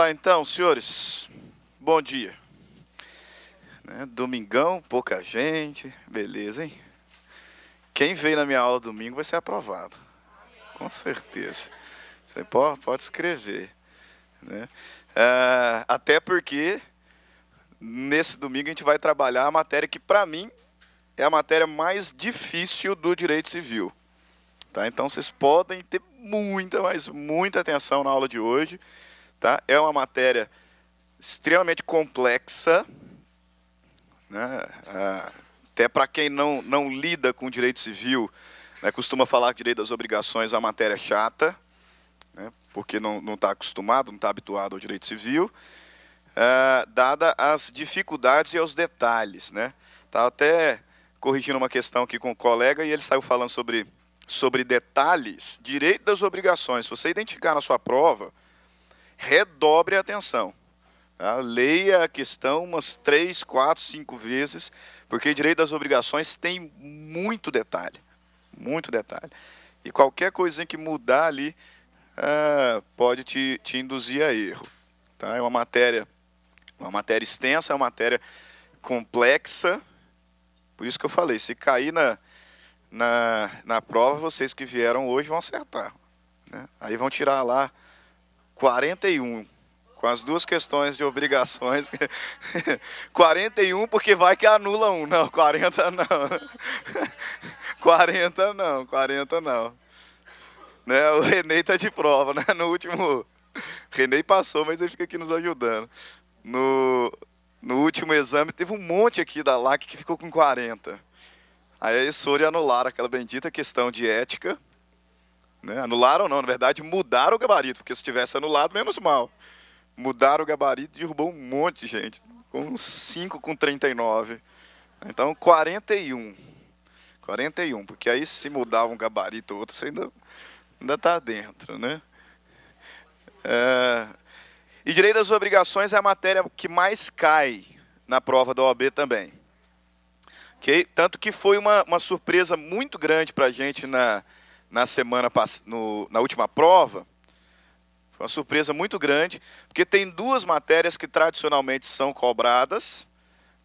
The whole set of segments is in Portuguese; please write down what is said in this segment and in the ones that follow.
lá então, senhores. Bom dia. Domingão, pouca gente, beleza, hein? Quem veio na minha aula domingo vai ser aprovado, com certeza. Você pode escrever, né? Até porque nesse domingo a gente vai trabalhar a matéria que, para mim, é a matéria mais difícil do direito civil. Tá? Então vocês podem ter muita, mas muita atenção na aula de hoje. Tá? É uma matéria extremamente complexa, né? Até para quem não lida com direito civil, né, costuma falar que direito das obrigações é uma matéria chata, né, porque não está acostumado, não está habituado ao direito civil, dada as dificuldades e os detalhes. Né? Estava até corrigindo uma questão aqui com o colega e ele saiu falando sobre detalhes. Direito das obrigações, se você identificar na sua prova, redobre a atenção. Tá? Leia a questão umas 3, 4, 5 vezes, porque direito das obrigações tem muito detalhe. Muito detalhe. E qualquer coisinha que mudar ali pode te induzir a erro. Tá? É uma matéria extensa, é uma matéria complexa. Por isso que eu falei, se cair na prova, vocês que vieram hoje vão acertar. Né? Aí vão tirar lá 41. Com as duas questões de obrigações. 41 porque vai que anula um. Não, 40 não. 40 não, 40 não. Né? O Renê está de prova, né? No último... O Renê passou, mas ele fica aqui nos ajudando. No último exame, teve um monte aqui da LAC que ficou com 40. Aí eles foram e anularam aquela bendita questão de ética. Né? Anularam não, na verdade mudaram o gabarito, porque se tivesse anulado, menos mal. Mudaram o gabarito e derrubou um monte de gente. Com 5 com 39. Então, 41. 41, porque aí se mudava um gabarito ou outro, você ainda está dentro, né? E direito das obrigações é a matéria que mais cai na prova da OAB também. Okay? Tanto que foi uma surpresa muito grande para a gente na última prova. Foi uma surpresa muito grande, porque tem duas matérias que tradicionalmente são cobradas,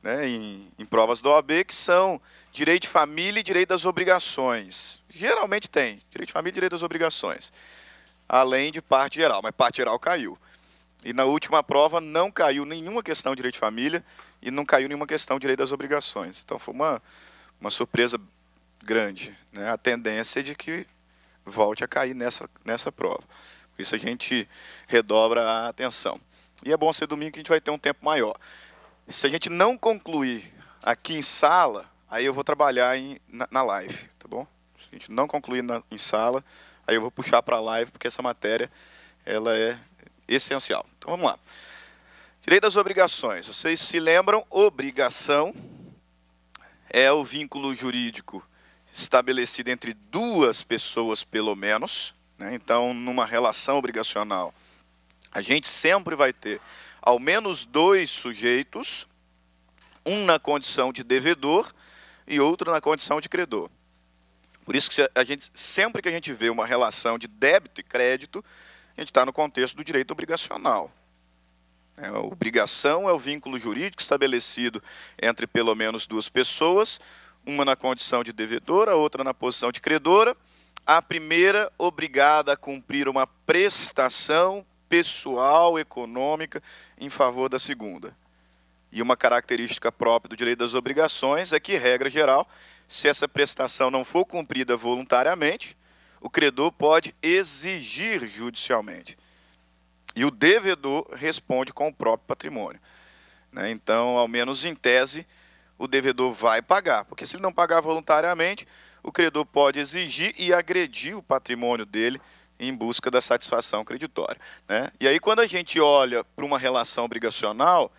né, em provas da OAB, que são direito de família e direito das obrigações. Geralmente tem direito de família e direito das obrigações, além de parte geral, mas parte geral caiu. E na última prova não caiu nenhuma questão de direito de família e não caiu nenhuma questão de direito das obrigações. Então foi uma surpresa grande. Né? A tendência é de que volte a cair nessa prova. Por isso a gente redobra a atenção. E é bom ser domingo que a gente vai ter um tempo maior. Se a gente não concluir aqui em sala, aí eu vou trabalhar na live, tá bom? Se a gente não concluir em sala, aí eu vou puxar para a live, porque essa matéria ela é essencial. Então vamos lá. Direito das obrigações. Vocês se lembram? Obrigação é o vínculo jurídico estabelecido entre duas pessoas, pelo menos. Né? Então, numa relação obrigacional, a gente sempre vai ter ao menos dois sujeitos, um na condição de devedor e outro na condição de credor. Por isso que sempre que a gente vê uma relação de débito e crédito, a gente está no contexto do direito obrigacional. A obrigação é o vínculo jurídico estabelecido entre pelo menos duas pessoas, uma na condição de devedora, a outra na posição de credora, a primeira obrigada a cumprir uma prestação pessoal, econômica, em favor da segunda. E uma característica própria do direito das obrigações é que, regra geral, se essa prestação não for cumprida voluntariamente, o credor pode exigir judicialmente. E o devedor responde com o próprio patrimônio. Né? Então, ao menos em tese, o devedor vai pagar. Porque se ele não pagar voluntariamente, o credor pode exigir e agredir o patrimônio dele em busca da satisfação creditória. Né? E aí, quando a gente olha para uma relação obrigacional,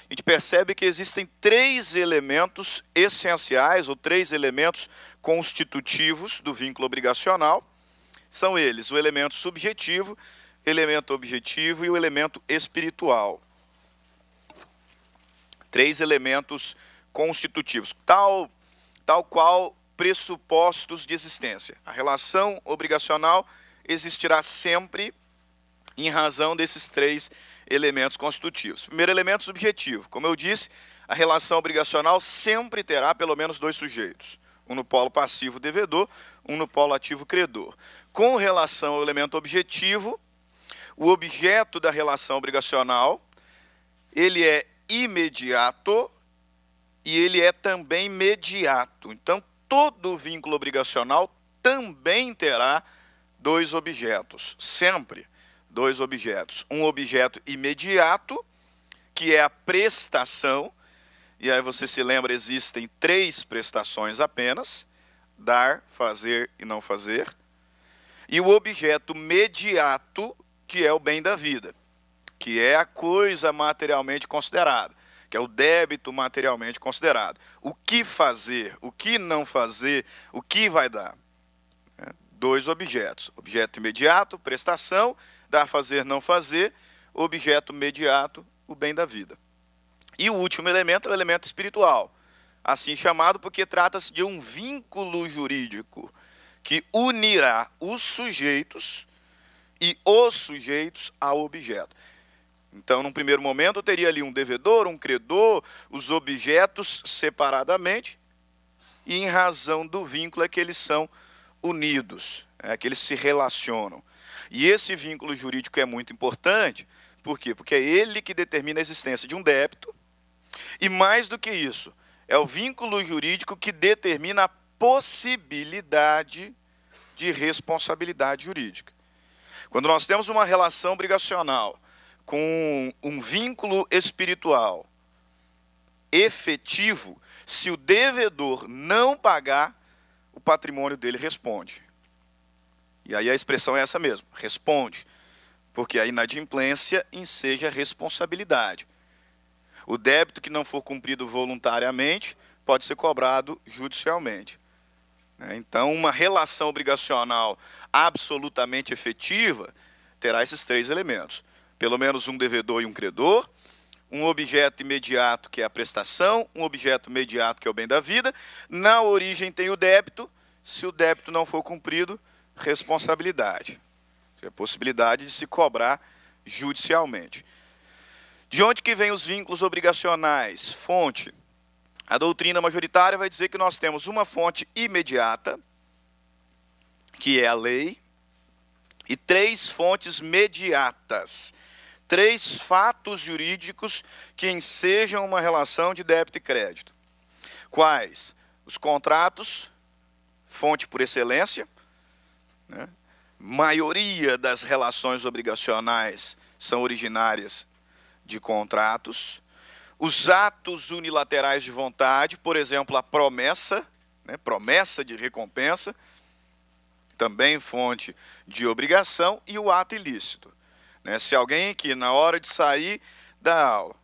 a gente percebe que existem 3 elementos essenciais, ou 3 elementos constitutivos do vínculo obrigacional. São eles o elemento subjetivo, elemento objetivo e o elemento espiritual. 3 elementos constitutivos, tal qual pressupostos de existência. A relação obrigacional existirá sempre em razão desses três elementos constitutivos. Primeiro elemento subjetivo. Como eu disse, a relação obrigacional sempre terá pelo menos dois sujeitos. Um no polo passivo devedor, um no polo ativo credor. Com relação ao elemento objetivo, o objeto da relação obrigacional, ele é imediato e ele é também mediato. Então, todo vínculo obrigacional também terá dois objetos, sempre dois objetos. Um objeto imediato, que é a prestação, e aí você se lembra, existem três prestações apenas, dar, fazer e não fazer. E o objeto mediato, que é o bem da vida, que é a coisa materialmente considerada, que é o débito materialmente considerado. O que fazer, o que não fazer, o que vai dar. Dois objetos, objeto imediato, prestação, dar, fazer, não fazer, objeto mediato, o bem da vida. E o último elemento é o elemento espiritual, assim chamado porque trata-se de um vínculo jurídico que unirá os sujeitos e os sujeitos ao objeto. Então, num primeiro momento, eu teria ali um devedor, um credor, os objetos separadamente, e em razão do vínculo é que eles são unidos, que eles se relacionam. E esse vínculo jurídico é muito importante, por quê? Porque é ele que determina a existência de um débito, e mais do que isso, é o vínculo jurídico que determina a possibilidade de responsabilidade jurídica. Quando nós temos uma relação obrigacional com um vínculo espiritual efetivo, se o devedor não pagar, o patrimônio dele responde. E aí a expressão é essa mesmo, responde, porque a inadimplência enseja responsabilidade. O débito que não for cumprido voluntariamente pode ser cobrado judicialmente. Então, uma relação obrigacional absolutamente efetiva terá esses três elementos. Pelo menos um devedor e um credor, um objeto imediato, que é a prestação, um objeto mediato, que é o bem da vida. Na origem tem o débito, se o débito não for cumprido, responsabilidade. A possibilidade de se cobrar judicialmente. De onde que vêm os vínculos obrigacionais? Fonte. A doutrina majoritária vai dizer que nós temos uma fonte imediata, que é a lei, e três fontes mediatas. Três fatos jurídicos que ensejam uma relação de débito e crédito. Quais? Os contratos, fonte por excelência, né? Maioria das relações obrigacionais são originárias de contratos. Os atos unilaterais de vontade, por exemplo, a promessa, promessa de recompensa, também fonte de obrigação, e o ato ilícito. Se alguém que na hora de sair da aula,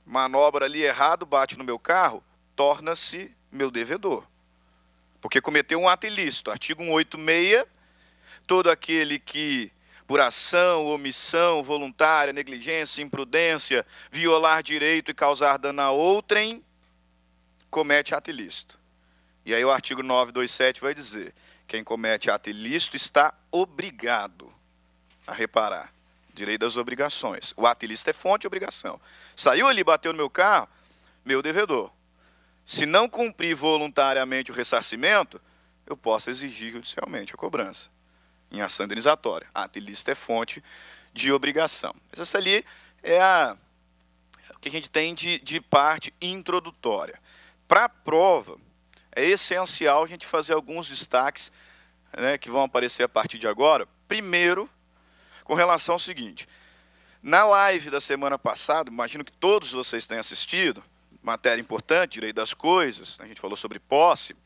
manobra ali errado, bate no meu carro, torna-se meu devedor. Porque cometeu um ato ilícito. Artigo 186, todo aquele que, por ação, omissão, voluntária, negligência, imprudência, violar direito e causar dano a outrem, comete ato ilícito. E aí o artigo 927 vai dizer, quem comete ato ilícito está obrigado a reparar. Direito das obrigações. O ato ilícito é fonte de obrigação. Saiu ali, bateu no meu carro, meu devedor. Se não cumprir voluntariamente o ressarcimento, eu posso exigir judicialmente a cobrança em ação indenizatória. Ato ilícito é fonte de obrigação. Mas essa ali é o que a gente tem de parte introdutória. Para a prova, é essencial a gente fazer alguns destaques, que vão aparecer a partir de agora. Primeiro, com relação ao seguinte, na live da semana passada, imagino que todos vocês tenham assistido, matéria importante, direito das coisas, a gente falou sobre posse.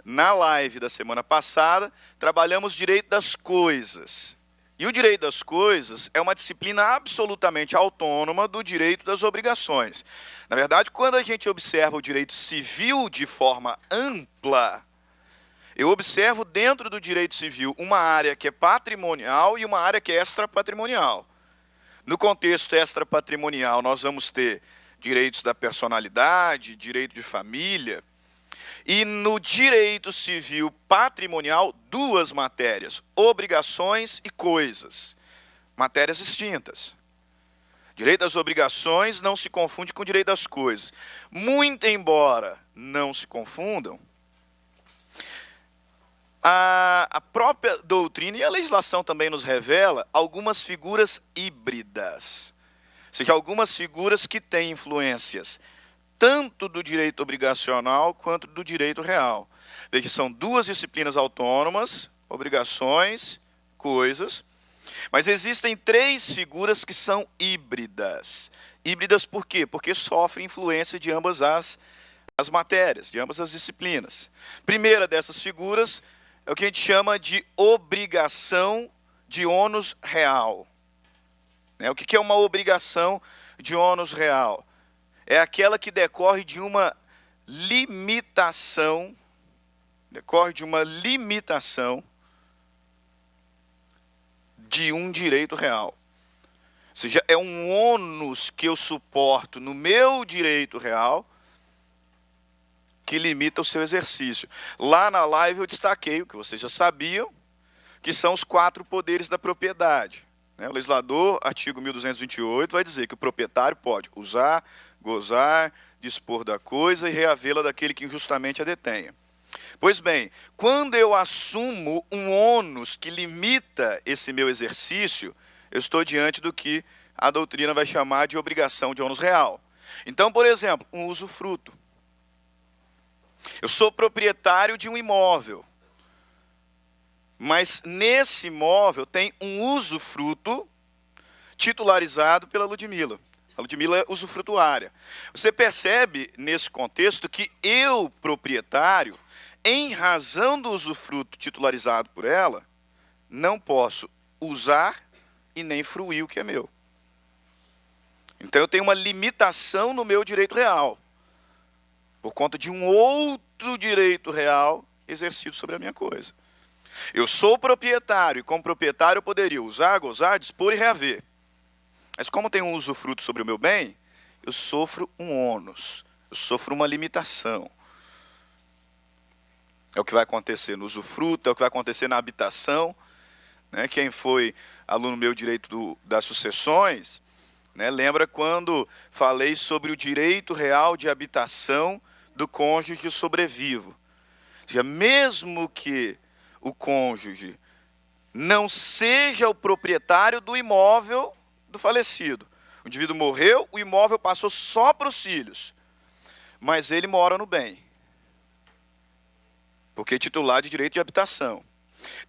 Na live da semana passada, trabalhamos direito das coisas. E o direito das coisas é uma disciplina absolutamente autônoma do direito das obrigações. Na verdade, quando a gente observa o direito civil de forma ampla, eu observo dentro do direito civil uma área que é patrimonial e uma área que é extrapatrimonial. No contexto extrapatrimonial, nós vamos ter direitos da personalidade, direito de família. E no direito civil patrimonial, duas matérias, obrigações e coisas. matérias distintas. Direito das obrigações não se confunde com o direito das coisas. Muito embora não se confundam, a própria doutrina e a legislação também nos revela algumas figuras híbridas. Ou seja, algumas figuras que têm influências tanto do direito obrigacional quanto do direito real. Veja, são duas disciplinas autônomas, obrigações, coisas, mas existem três figuras que são híbridas. Híbridas por quê? Porque sofrem influência de ambas as matérias, de ambas as disciplinas. Primeira dessas figuras é o que a gente chama de obrigação de ônus real. O que é uma obrigação de ônus real? É aquela que decorre de uma limitação, de um direito real. Ou seja, é um ônus que eu suporto no meu direito real que limita o seu exercício. Lá na live eu destaquei o que vocês já sabiam, que são os 4 poderes da propriedade. O legislador, artigo 1228, vai dizer que o proprietário pode usar, gozar, dispor da coisa e reavê-la daquele que injustamente a detenha. Pois bem, quando eu assumo um ônus que limita esse meu exercício, eu estou diante do que a doutrina vai chamar de obrigação de ônus real. Então, por exemplo, um usufruto. Eu sou proprietário de um imóvel, mas nesse imóvel tem um usufruto titularizado pela Ludmila. A Ludmila é usufrutuária. Você percebe nesse contexto que eu, proprietário, em razão do usufruto titularizado por ela, não posso usar e nem fruir o que é meu. Então eu tenho uma limitação no meu direito real, por conta de um outro direito real exercido sobre a minha coisa. Eu sou proprietário, e como proprietário eu poderia usar, gozar, dispor e reaver. Mas como tem um usufruto sobre o meu bem, eu sofro um ônus, eu sofro uma limitação. É o que vai acontecer no usufruto, é o que vai acontecer na habitação. Quem foi aluno meu direito das sucessões, lembra quando falei sobre o direito real de habitação do cônjuge sobrevivo. Ou seja, mesmo que o cônjuge não seja o proprietário do imóvel do falecido. O indivíduo morreu, o imóvel passou só para os filhos, mas ele mora no bem, porque é titular de direito de habitação.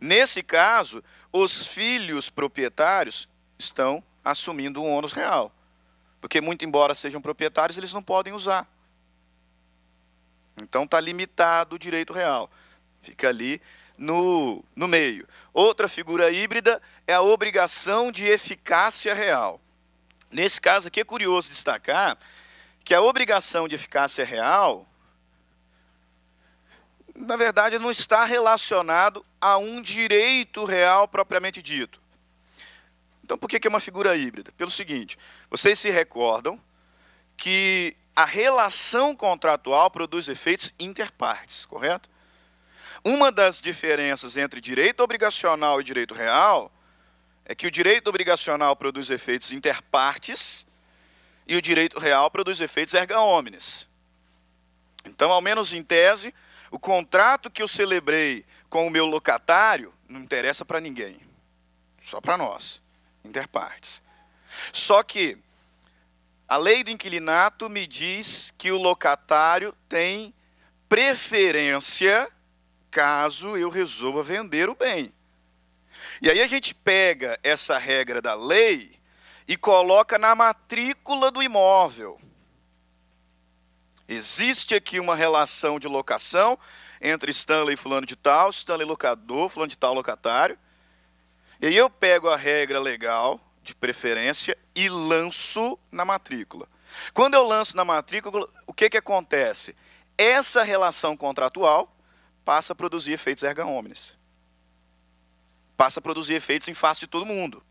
Nesse caso, os filhos proprietários estão assumindo um ônus real, porque muito embora sejam proprietários, eles não podem usar. Então está limitado o direito real, fica ali no meio. Outra figura híbrida é a obrigação de eficácia real. Nesse caso aqui é curioso destacar que a obrigação de eficácia real, na verdade, não está relacionado a um direito real propriamente dito. Então, por que é uma figura híbrida? Pelo seguinte, vocês se recordam que a relação contratual produz efeitos interpartes, correto? Uma das diferenças entre direito obrigacional e direito real é que o direito obrigacional produz efeitos interpartes e o direito real produz efeitos erga omnes. Então, ao menos em tese, o contrato que eu celebrei com o meu locatário não interessa para ninguém, só para nós, interpartes. Só que a lei do inquilinato me diz que o locatário tem preferência caso eu resolva vender o bem. E aí a gente pega essa regra da lei e coloca na matrícula do imóvel. Existe aqui uma relação de locação entre Stanley e fulano de tal, Stanley locador, fulano de tal locatário. E aí eu pego a regra legal de preferência e lanço na matrícula. Quando eu lanço na matrícula, o que acontece? Essa relação contratual passa a produzir efeitos erga omnes. Passa a produzir efeitos em face de todo mundo.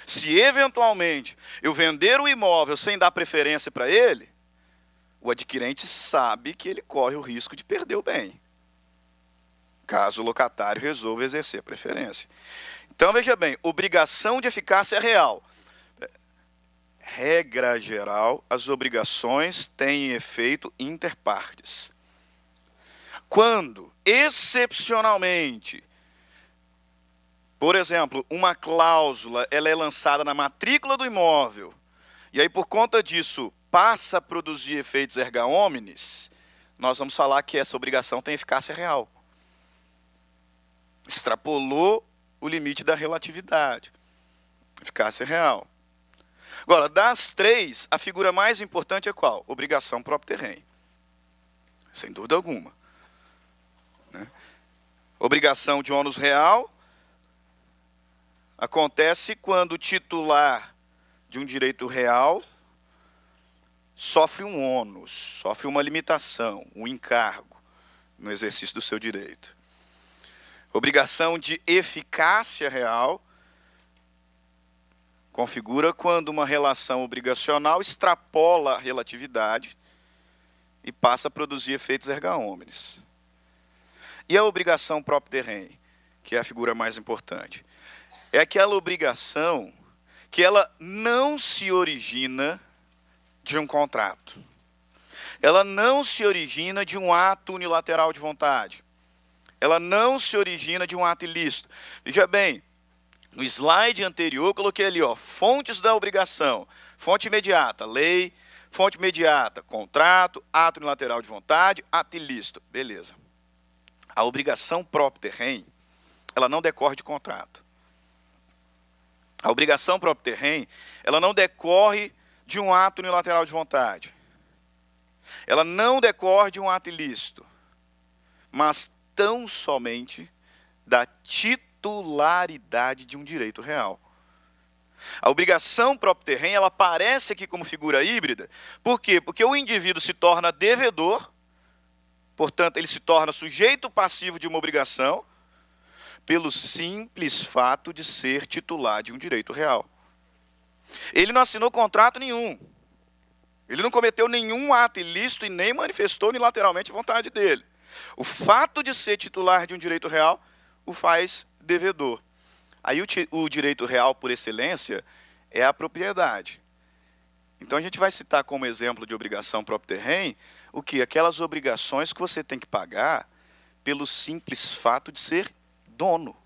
Se eventualmente eu vender o imóvel sem dar preferência para ele, o adquirente sabe que ele corre o risco de perder o bem, caso o locatário resolva exercer a preferência. Então, veja bem, obrigação de eficácia real. Regra geral, as obrigações têm efeito inter partes. Quando, excepcionalmente, por exemplo, uma cláusula ela é lançada na matrícula do imóvel, e aí, por conta disso, passa a produzir efeitos erga omnes, nós vamos falar que essa obrigação tem eficácia real. Extrapolou o limite da relatividade. Eficácia real. Agora, das três, a figura mais importante é qual? Obrigação próprio terreno. Sem dúvida alguma. Né? Obrigação de ônus real acontece quando o titular de um direito real sofre um ônus, sofre uma limitação, um encargo no exercício do seu direito. Obrigação de eficácia real configura quando uma relação obrigacional extrapola a relatividade e passa a produzir efeitos erga omnes. E a obrigação próprio terreno, que é a figura mais importante, é aquela obrigação que ela não se origina de um contrato. Ela não se origina de um ato unilateral de vontade. Ela não se origina de um ato ilícito. Veja bem, no slide anterior eu coloquei ali, ó, fontes da obrigação. Fonte imediata, lei. Fonte imediata, contrato, ato unilateral de vontade, ato ilícito. Beleza. A obrigação próprio terreno, ela não decorre de contrato. A obrigação próprio terreno, ela não decorre de um ato unilateral de vontade. Ela não decorre de um ato ilícito, mas tão somente da titularidade de um direito real. A obrigação próprio terreno, ela aparece aqui como figura híbrida. Por quê? Porque o indivíduo se torna devedor, portanto, ele se torna sujeito passivo de uma obrigação, pelo simples fato de ser titular de um direito real. Ele não assinou contrato nenhum. Ele não cometeu nenhum ato ilícito e nem manifestou unilateralmente a vontade dele. O fato de ser titular de um direito real o faz devedor. Aí o direito real, por excelência, é a propriedade. Então a gente vai citar como exemplo de obrigação próprio terreno o que? Aquelas obrigações que você tem que pagar pelo simples fato de ser dono.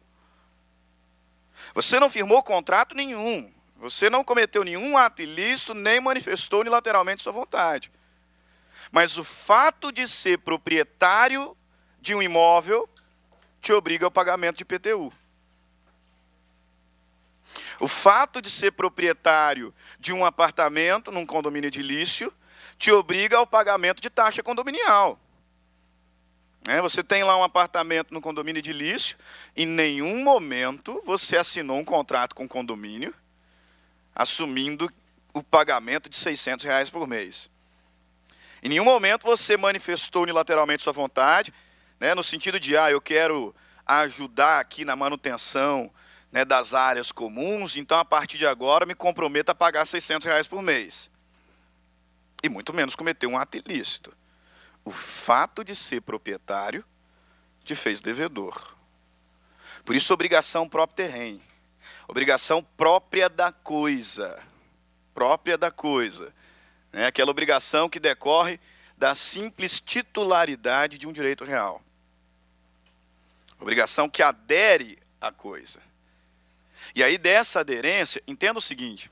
Você não firmou contrato nenhum. Você não cometeu nenhum ato ilícito, nem manifestou unilateralmente sua vontade. Mas o fato de ser proprietário de um imóvel te obriga ao pagamento de IPTU. O fato de ser proprietário de um apartamento num condomínio edilício te obriga ao pagamento de taxa condominial. Você tem lá um apartamento no condomínio edilício, em nenhum momento você assinou um contrato com o condomínio assumindo o pagamento de R$600 por mês. Em nenhum momento você manifestou unilateralmente sua vontade, no sentido de, eu quero ajudar aqui na manutenção das áreas comuns, então a partir de agora me comprometo a pagar R$600 por mês. E muito menos cometer um ato ilícito. O fato de ser proprietário te fez devedor. Por isso, obrigação próprio terreno. Obrigação própria da coisa. Própria da coisa. Aquela obrigação que decorre da simples titularidade de um direito real. Obrigação que adere à coisa. E aí, dessa aderência, entenda o seguinte,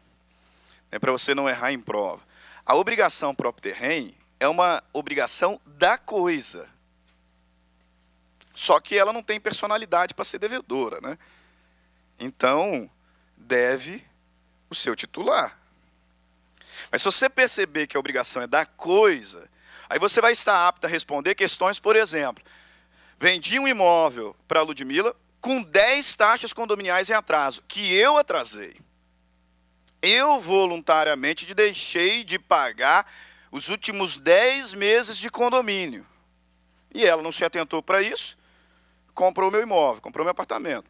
para você não errar em prova. A obrigação próprio terreno é uma obrigação da coisa. Só que ela não tem personalidade para ser devedora, Então, deve o seu titular. Mas se você perceber que a obrigação é da coisa, aí você vai estar apto a responder questões, por exemplo, vendi um imóvel para a Ludmila com 10 taxas condominiais em atraso, que eu atrasei. Eu voluntariamente deixei de pagar os últimos 10 meses de condomínio. E ela não se atentou para isso, comprou meu imóvel, comprou meu apartamento.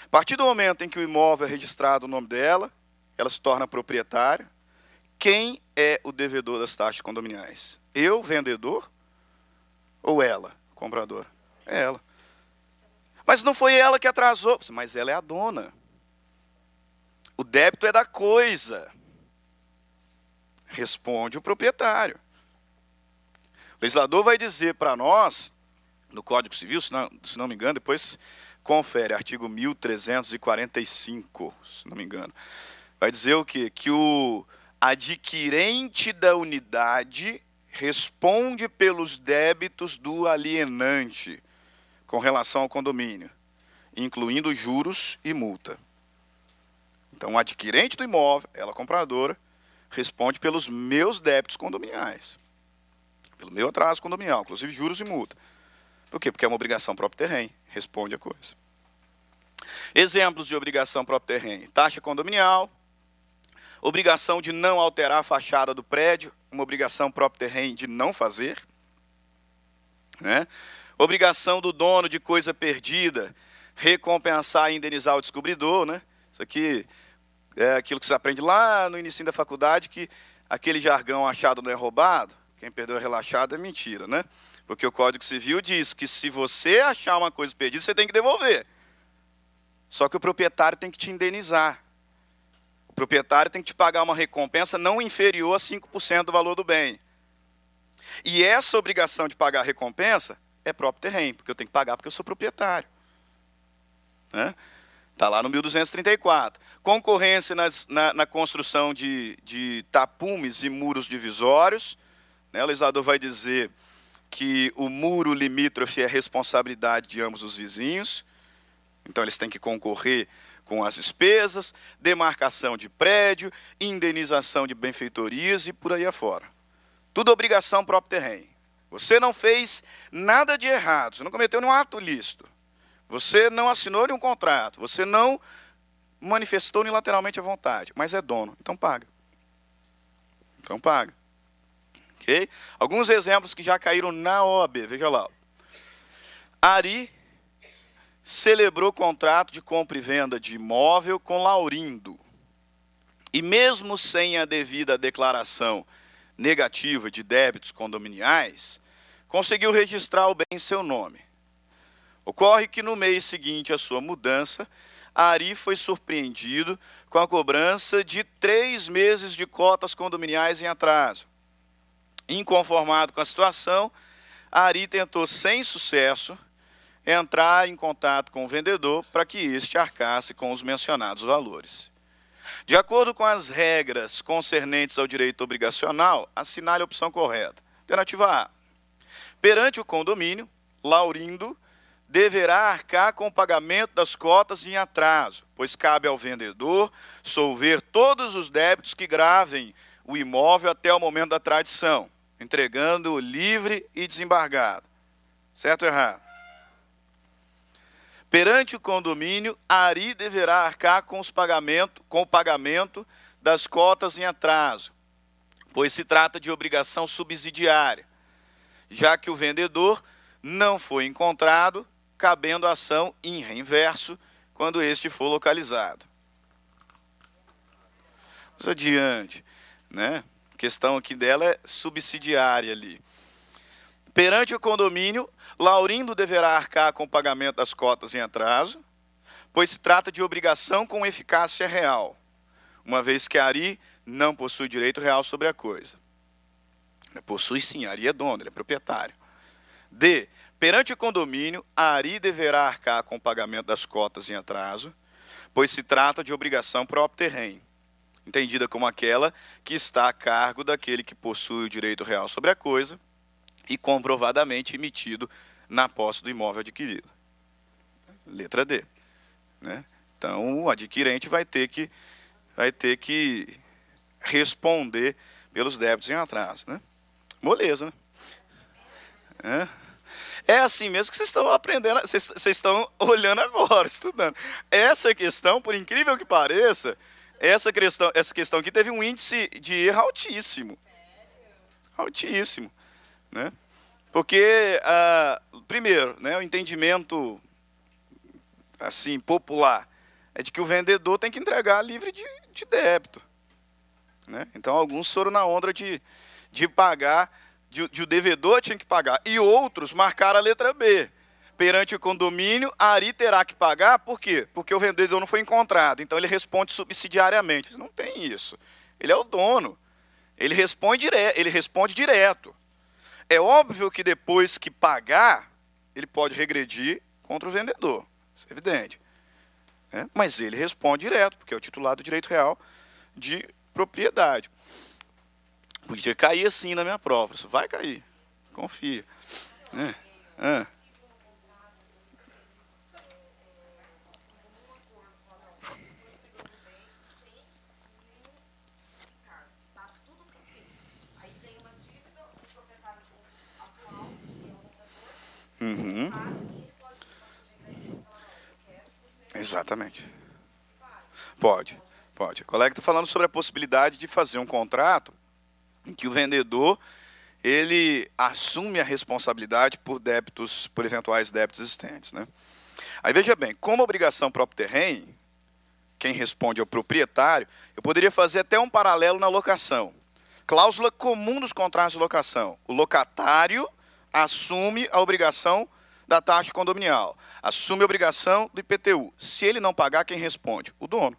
A partir do momento em que o imóvel é registrado no nome dela, ela se torna proprietária. Quem é o devedor das taxas condominiais? Eu, vendedor, ou ela, comprador? É ela. Mas não foi ela que atrasou. Mas ela é a dona. O débito é da coisa. Responde o proprietário. O legislador vai dizer para nós, no Código Civil, se não me engano, depois confere, artigo 1345, se não me engano. Vai dizer o quê? Que o adquirente da unidade responde pelos débitos do alienante com relação ao condomínio, incluindo juros e multa. Então, o adquirente do imóvel, ela compradora, responde pelos meus débitos condominiais, pelo meu atraso condominial, inclusive juros e multa. Por quê? Porque é uma obrigação próprio terreno, responde a coisa. Exemplos de obrigação próprio terreno: taxa condominial, obrigação de não alterar a fachada do prédio, uma obrigação próprio terreno de não fazer, né? Obrigação do dono de coisa perdida, recompensar e indenizar o descobridor, né? Isso aqui é aquilo que você aprende lá no início da faculdade, que aquele jargão achado não é roubado, quem perdeu é relaxado, é mentira, né? Porque o Código Civil diz que se você achar uma coisa perdida, você tem que devolver. Só que o proprietário tem que te indenizar. O proprietário tem que te pagar uma recompensa não inferior a 5% do valor do bem. E essa obrigação de pagar a recompensa é próprio terreno, porque eu tenho que pagar porque eu sou proprietário. Né? Está lá no 1234. Concorrência na construção de tapumes e muros divisórios. Né? O legislador vai dizer que o muro limítrofe é responsabilidade de ambos os vizinhos. Então, eles têm que concorrer com as despesas, demarcação de prédio, indenização de benfeitorias e por aí afora. Tudo obrigação próprio terreno. Você não fez nada de errado, você não cometeu nenhum ato ilícito. Você não assinou nenhum contrato, você não manifestou unilateralmente a vontade, mas é dono, então paga. Então paga. Okay? Alguns exemplos que já caíram na OAB, veja lá. Ari celebrou contrato de compra e venda de imóvel com Laurindo. E mesmo sem a devida declaração negativa de débitos condominiais, conseguiu registrar o bem em seu nome. Ocorre que no mês seguinte à sua mudança, Ari foi surpreendido com a cobrança de 3 meses de cotas condominiais em atraso. Inconformado com a situação, Ari tentou sem sucesso entrar em contato com o vendedor para que este arcasse com os mencionados valores. De acordo com as regras concernentes ao direito obrigacional, assinale a opção correta. Alternativa A. Perante o condomínio, Laurindo deverá arcar com o pagamento das cotas em atraso, pois cabe ao vendedor solver todos os débitos que gravem o imóvel até o momento da tradição, entregando-o livre e desembargado. Certo ou errado? Perante o condomínio, Ari deverá arcar com o pagamento das cotas em atraso, pois se trata de obrigação subsidiária, já que o vendedor não foi encontrado, cabendo a ação em reinverso quando este for localizado. Vamos adiante, né? A questão aqui dela é subsidiária ali. Perante o condomínio, Laurindo deverá arcar com o pagamento das cotas em atraso, pois se trata de obrigação com eficácia real, uma vez que Ari não possui direito real sobre a coisa. Possui sim, Ari é dono, ele é proprietário. D. Perante o condomínio, Ari deverá arcar com o pagamento das cotas em atraso, pois se trata de obrigação próprio terreno, entendida como aquela que está a cargo daquele que possui o direito real sobre a coisa e comprovadamente emitido na posse do imóvel adquirido. Letra D. Né? Então, o adquirente vai ter que responder pelos débitos em atraso. Né? Moleza, né? É assim mesmo que vocês estão aprendendo, vocês estão olhando agora, estudando. Essa questão, por incrível que pareça, essa questão aqui teve um índice de erro altíssimo. Altíssimo. Né? Porque, primeiro, né, o entendimento assim, popular é de que o vendedor tem que entregar livre de débito. Né? Então, alguns foram na onda de pagar, de o devedor tinha que pagar. E outros marcaram a letra B. perante o condomínio, Ari terá que pagar, por quê? Porque o vendedor não foi encontrado, então ele responde subsidiariamente. Não tem isso. Ele é o dono. Ele responde direto. É óbvio que depois que pagar, ele pode regredir contra o vendedor. Isso é evidente. Né? Mas ele responde direto, porque é o titular do direito real de propriedade. Podia cair assim na minha prova. Isso vai cair. Confia. Uhum. Exatamente. Pode. A colega está falando sobre a possibilidade de fazer um contrato em que o vendedor ele assume a responsabilidade por débitos, por eventuais débitos existentes, né? Aí veja bem, como obrigação próprio terreno, quem responde é o proprietário, eu poderia fazer até um paralelo na locação. Cláusula comum dos contratos de locação. O locatário assume a obrigação da taxa condominial, assume a obrigação do IPTU. Se ele não pagar, quem responde? O dono,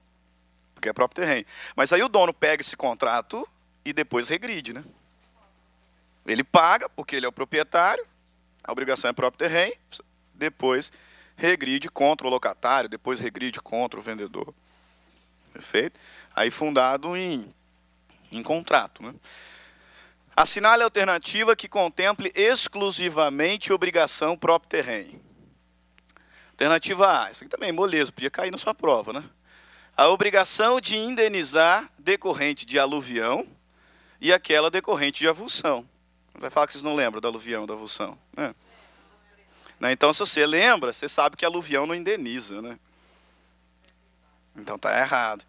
porque é próprio terreno. Mas aí o dono pega esse contrato e depois regride, né? Ele paga, porque ele é o proprietário, a obrigação é próprio terreno, depois regride contra o locatário, depois regride contra o vendedor. Perfeito? Aí fundado em contrato, né? Assinale a alternativa que contemple exclusivamente obrigação próprio terreno. Alternativa A, isso aqui também é moleza, podia cair na sua prova, né? A obrigação de indenizar decorrente de aluvião e aquela decorrente de avulsão. Vai falar que vocês não lembram da aluvião, da avulsão, né? Então, se você lembra, você sabe que aluvião não indeniza, né? Então está errado.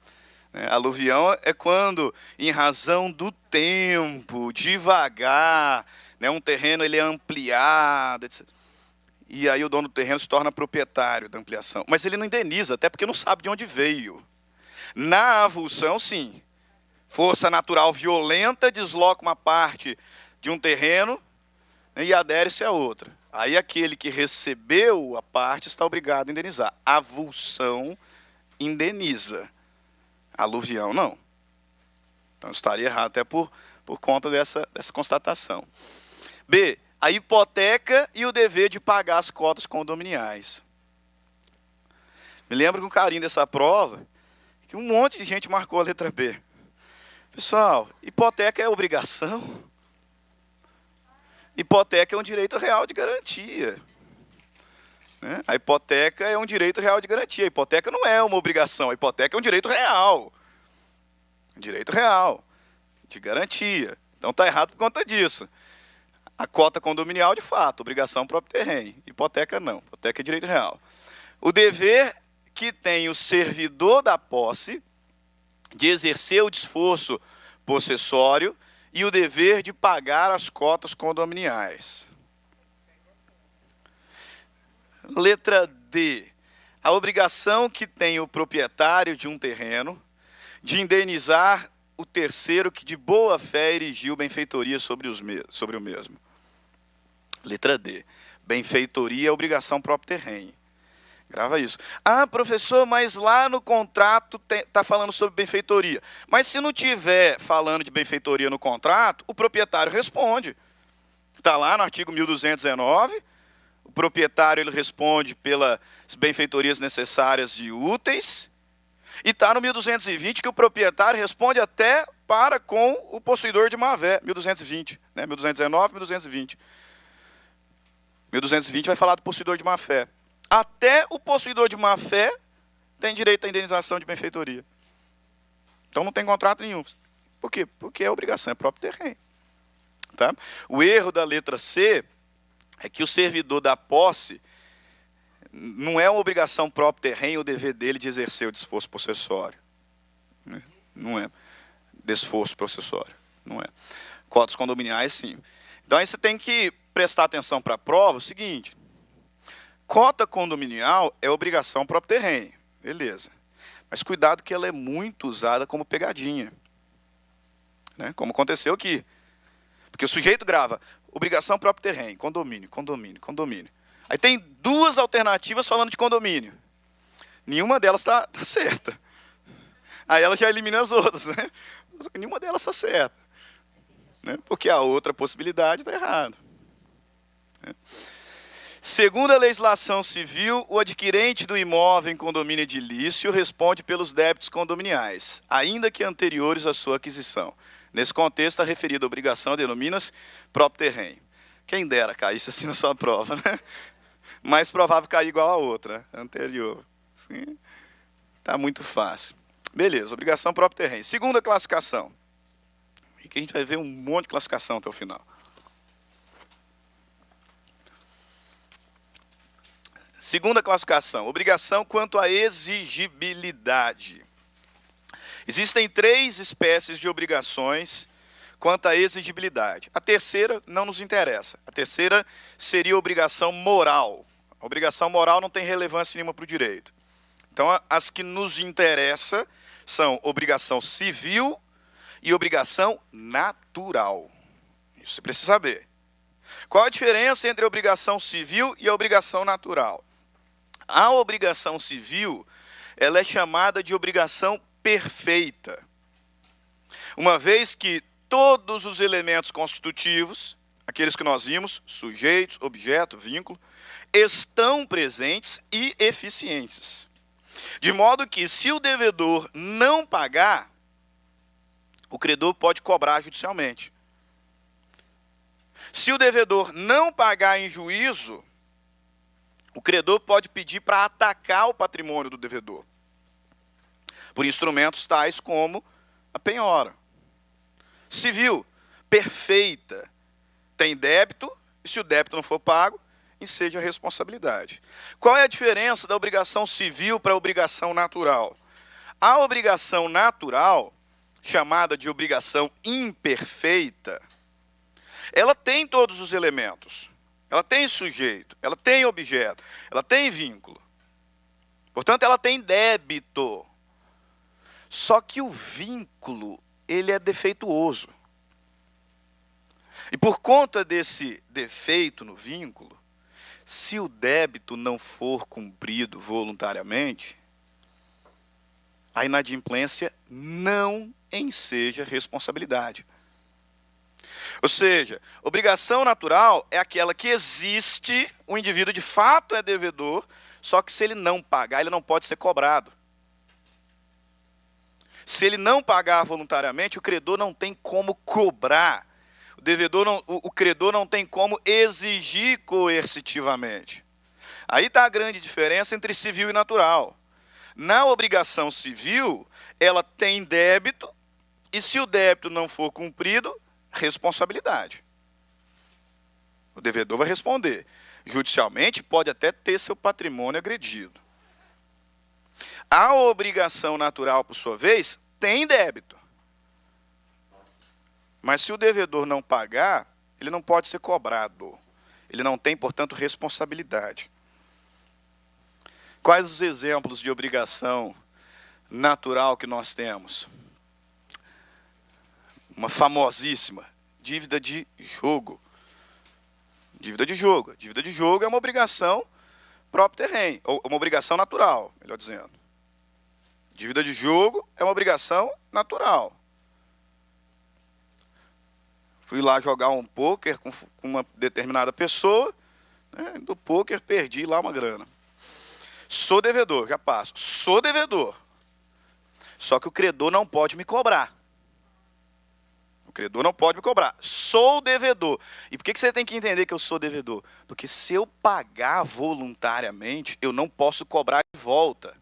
Aluvião é quando, em razão do tempo, devagar, né, um terreno ele é ampliado, etc. E aí o dono do terreno se torna proprietário da ampliação. Mas ele não indeniza, até porque não sabe de onde veio. Na avulsão, sim. Força natural violenta desloca uma parte de um terreno, né, e adere-se a outra. Aí aquele que recebeu a parte está obrigado a indenizar. Avulsão indeniza. Aluvião, não. Então, estaria errado até por conta dessa constatação. B, a hipoteca e o dever de pagar as cotas condominiais. Me lembro com carinho dessa prova, que um monte de gente marcou a letra B. Pessoal, hipoteca é obrigação? Hipoteca é um direito real de garantia. A hipoteca é um direito real de garantia. A hipoteca não é uma obrigação, a hipoteca é um direito real. Um direito real de garantia. Então está errado por conta disso. A cota condominial, de fato, obrigação próprio terreno. Hipoteca não, hipoteca é direito real. O dever que tem o servidor da posse de exercer o desforço possessório e o dever de pagar as cotas condominiais. Letra D. A obrigação que tem o proprietário de um terreno de indenizar o terceiro que de boa fé erigiu benfeitoria sobre o mesmo. Letra D. Benfeitoria é obrigação próprio terreno. Grava isso. Ah, professor, mas lá no contrato está falando sobre benfeitoria. Mas se não tiver falando de benfeitoria no contrato, o proprietário responde. Está lá no artigo 1219. O proprietário ele responde pelas benfeitorias necessárias e úteis. E está no 1220 que o proprietário responde até para com o possuidor de má-fé. 1220, né? 1219, 1220. 1220 vai falar do possuidor de má-fé. Até o possuidor de má-fé tem direito à indenização de benfeitoria. Então não tem contrato nenhum. Por quê? Porque a obrigação é próprio terreno. Tá? O erro da letra C é que o servidor da posse não é uma obrigação próprio terreno o dever dele de exercer o desforço possessório. Não é. Desforço possessório. Não é. Cotas condominiais, sim. Então aí você tem que prestar atenção para a prova o seguinte. Cota condominial é obrigação próprio terreno. Beleza. Mas cuidado que ela é muito usada como pegadinha. Né? Como aconteceu aqui. Porque o sujeito grava obrigação próprio terreno, condomínio, condomínio, condomínio. Aí tem duas alternativas falando de condomínio. Nenhuma delas está certa. Aí ela já elimina as outras, né? Só que nenhuma delas está certa, né? Porque a outra possibilidade está errada. Né? Segundo a legislação civil, o adquirente do imóvel em condomínio edilício responde pelos débitos condominiais, ainda que anteriores à sua aquisição. Nesse contexto, a referida obrigação denomina-se próprio terreno. Quem dera caísse assim na sua prova, né? Mais provável cair igual a outra, anterior. Sim, tá muito fácil. Beleza, obrigação próprio terreno. Segunda classificação. E que a gente vai ver um monte de classificação até o final. Segunda classificação, obrigação quanto à exigibilidade. Existem 3 espécies de obrigações quanto à exigibilidade. A terceira não nos interessa. A terceira seria a obrigação moral. A obrigação moral não tem relevância nenhuma para o direito. Então, as que nos interessam são obrigação civil e obrigação natural. Isso você precisa saber. Qual a diferença entre a obrigação civil e a obrigação natural? A obrigação civil, ela é chamada de obrigação perfeita, uma vez que todos os elementos constitutivos, aqueles que nós vimos, sujeitos, objeto, vínculo, estão presentes e eficientes. De modo que, se o devedor não pagar, o credor pode cobrar judicialmente. Se o devedor não pagar em juízo, o credor pode pedir para atacar o patrimônio do devedor, por instrumentos tais como a penhora. Civil, perfeita, tem débito, e se o débito não for pago, enseja a responsabilidade. Qual é a diferença da obrigação civil para a obrigação natural? A obrigação natural, chamada de obrigação imperfeita, ela tem todos os elementos. Ela tem sujeito, ela tem objeto, ela tem vínculo. Portanto, ela tem débito. Só que o vínculo, ele é defeituoso. E por conta desse defeito no vínculo, se o débito não for cumprido voluntariamente, a inadimplência não enseja responsabilidade. Ou seja, obrigação natural é aquela que existe, o indivíduo de fato é devedor, só que se ele não pagar, ele não pode ser cobrado. Se ele não pagar voluntariamente, o credor não tem como cobrar. O credor não tem como exigir coercitivamente. Aí está a grande diferença entre civil e natural. Na obrigação civil, ela tem débito, e se o débito não for cumprido, responsabilidade. O devedor vai responder. Judicialmente, pode até ter seu patrimônio agredido. A obrigação natural, por sua vez, tem débito. Mas se o devedor não pagar, ele não pode ser cobrado. Ele não tem, portanto, responsabilidade. Quais os exemplos de obrigação natural que nós temos? Uma famosíssima, dívida de jogo. Dívida de jogo. Dívida de jogo é uma obrigação próprio terreno, ou uma obrigação natural, melhor dizendo. Dívida de jogo é uma obrigação natural. Fui lá jogar um pôquer com uma determinada pessoa, né, do pôquer perdi lá uma grana. Sou devedor, já passo. Sou devedor. Só que o credor não pode me cobrar. O credor não pode me cobrar. Sou devedor. E por que você tem que entender que eu sou devedor? Porque se eu pagar voluntariamente, eu não posso cobrar de volta.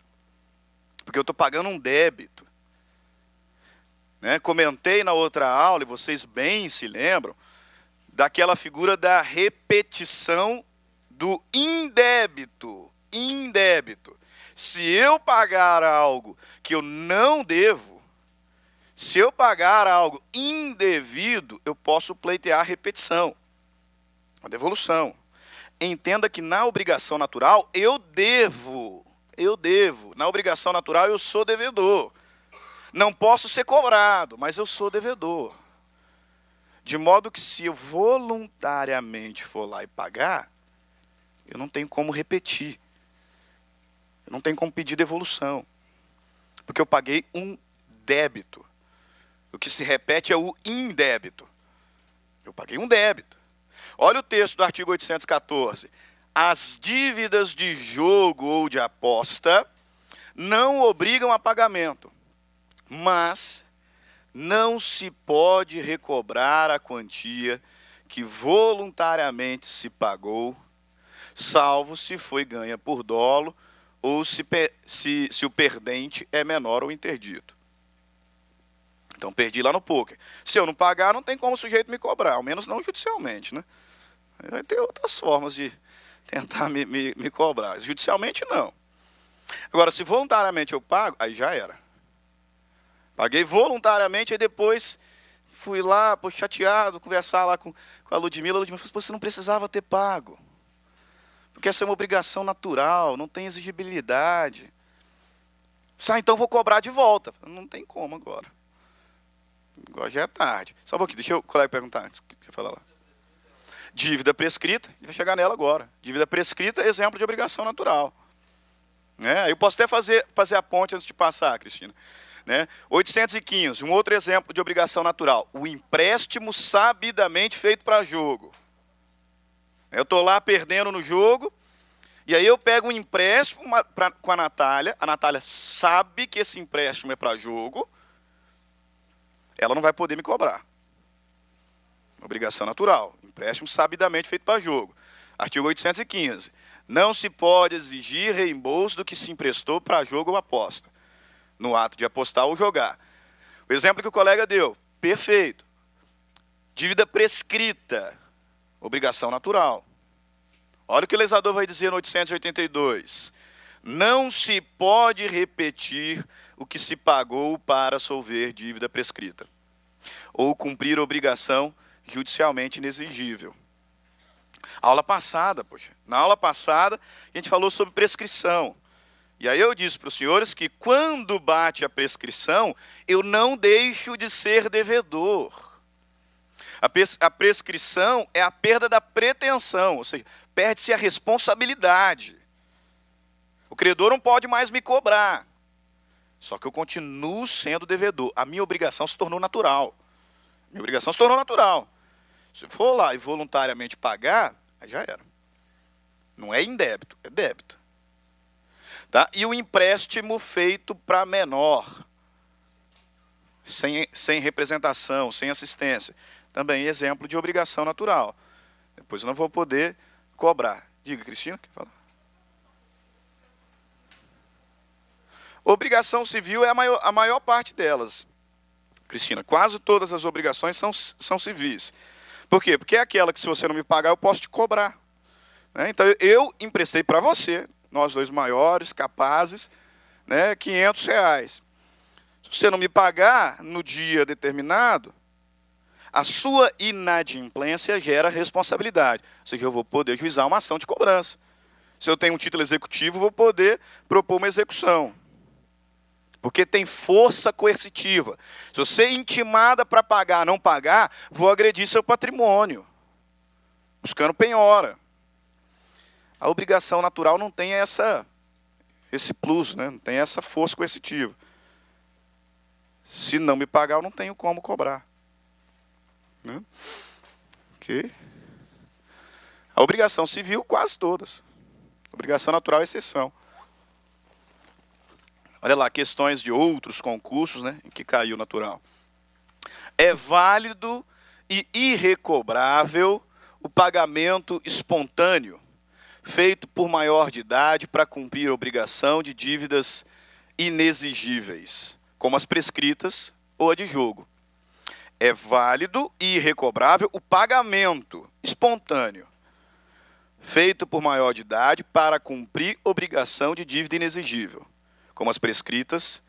Porque eu estou pagando um débito. Né? Comentei na outra aula, e vocês bem se lembram, daquela figura da repetição do indébito. Indébito. Se eu pagar algo que eu não devo, se eu pagar algo indevido, eu posso pleitear a repetição, a devolução. Entenda que na obrigação natural, eu devo. Na obrigação natural, eu sou devedor. Não posso ser cobrado, mas eu sou devedor. De modo que se eu voluntariamente for lá e pagar, eu não tenho como repetir. Eu não tenho como pedir devolução. Porque eu paguei um débito. O que se repete é o indébito. Eu paguei um débito. Olha o texto do artigo 814. As dívidas de jogo ou de aposta não obrigam a pagamento, mas não se pode recobrar a quantia que voluntariamente se pagou, salvo se foi ganha por dolo ou se o perdente é menor ou interdito. Então, perdi lá no poker. Se eu não pagar, não tem como o sujeito me cobrar, ao menos não judicialmente, né? Vai ter outras formas de tentar me cobrar. Judicialmente, não. Agora, se voluntariamente eu pago, aí já era. Paguei voluntariamente, e depois fui lá, chateado, conversar lá com a Ludmila. A Ludmila falou, você não precisava ter pago. Porque essa é uma obrigação natural, não tem exigibilidade. Então vou cobrar de volta. Não tem como agora. Agora já é tarde. Só um pouquinho, deixa o colega perguntar antes. Deixa eu falar lá. Dívida prescrita, a gente vai chegar nela agora. Dívida prescrita é exemplo de obrigação natural. Né? Eu posso até fazer a ponte antes de passar, Cristina. Né? 815, um outro exemplo de obrigação natural. O empréstimo sabidamente feito para jogo. Eu estou lá perdendo no jogo, e aí eu pego um empréstimo com a Natália sabe que esse empréstimo é para jogo, ela não vai poder me cobrar. Obrigação natural. Empréstimo sabidamente feito para jogo. Artigo 815. Não se pode exigir reembolso do que se emprestou para jogo ou aposta, no ato de apostar ou jogar. O exemplo que o colega deu, perfeito. Dívida prescrita, obrigação natural. Olha o que o legislador vai dizer no 882. Não se pode repetir o que se pagou para solver dívida prescrita, ou cumprir obrigação judicialmente inexigível. Na aula passada, a gente falou sobre prescrição. E aí eu disse para os senhores que quando bate a prescrição, eu não deixo de ser devedor. A prescrição é a perda da pretensão, ou seja, perde-se a responsabilidade. O credor não pode mais me cobrar. Só que eu continuo sendo devedor. A minha obrigação se tornou natural. Se eu for lá e voluntariamente pagar, aí já era. Não é indébito, é débito. Tá? E o empréstimo feito para menor, sem representação, sem assistência, também exemplo de obrigação natural. Depois eu não vou poder cobrar. Diga, Cristina, quer falar? Obrigação civil é a maior parte delas. Cristina, quase todas as obrigações são civis. Por quê? Porque é aquela que se você não me pagar, eu posso te cobrar. Né? Então, eu emprestei para você, nós dois maiores, capazes, né, R$500. Se você não me pagar no dia determinado, a sua inadimplência gera responsabilidade. Ou seja, eu vou poder juizar uma ação de cobrança. Se eu tenho um título executivo, vou poder propor uma execução. Porque tem força coercitiva. Se você é intimada para pagar, não pagar, vou agredir seu patrimônio, buscando penhora. A obrigação natural não tem esse plus, né? Não tem essa força coercitiva. Se não me pagar, eu não tenho como cobrar. Né? Okay. A obrigação civil, quase todas. Obrigação natural é exceção. Olha lá, questões de outros concursos, né, em que caiu natural. É válido e irrecobrável o pagamento espontâneo, feito por maior de idade para cumprir a obrigação de dívidas inexigíveis, como as prescritas ou a de jogo. É válido e irrecobrável o pagamento espontâneo, feito por maior de idade para cumprir obrigação de dívida inexigível, como as prescritas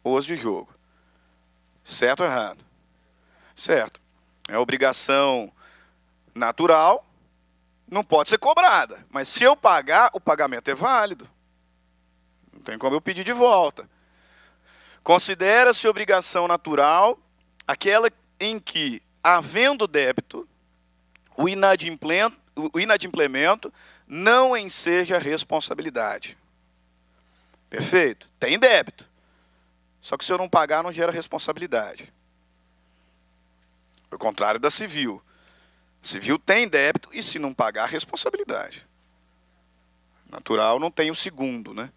ou as de jogo. Certo ou errado? Certo. É obrigação natural, não pode ser cobrada. Mas se eu pagar, o pagamento é válido. Não tem como eu pedir de volta. Considera-se obrigação natural aquela em que, havendo débito, o inadimplemento não enseja responsabilidade. Perfeito? Tem débito. Só que se eu não pagar, não gera responsabilidade. Ao contrário da civil. Civil tem débito e se não pagar, responsabilidade. Natural não tem o segundo, né?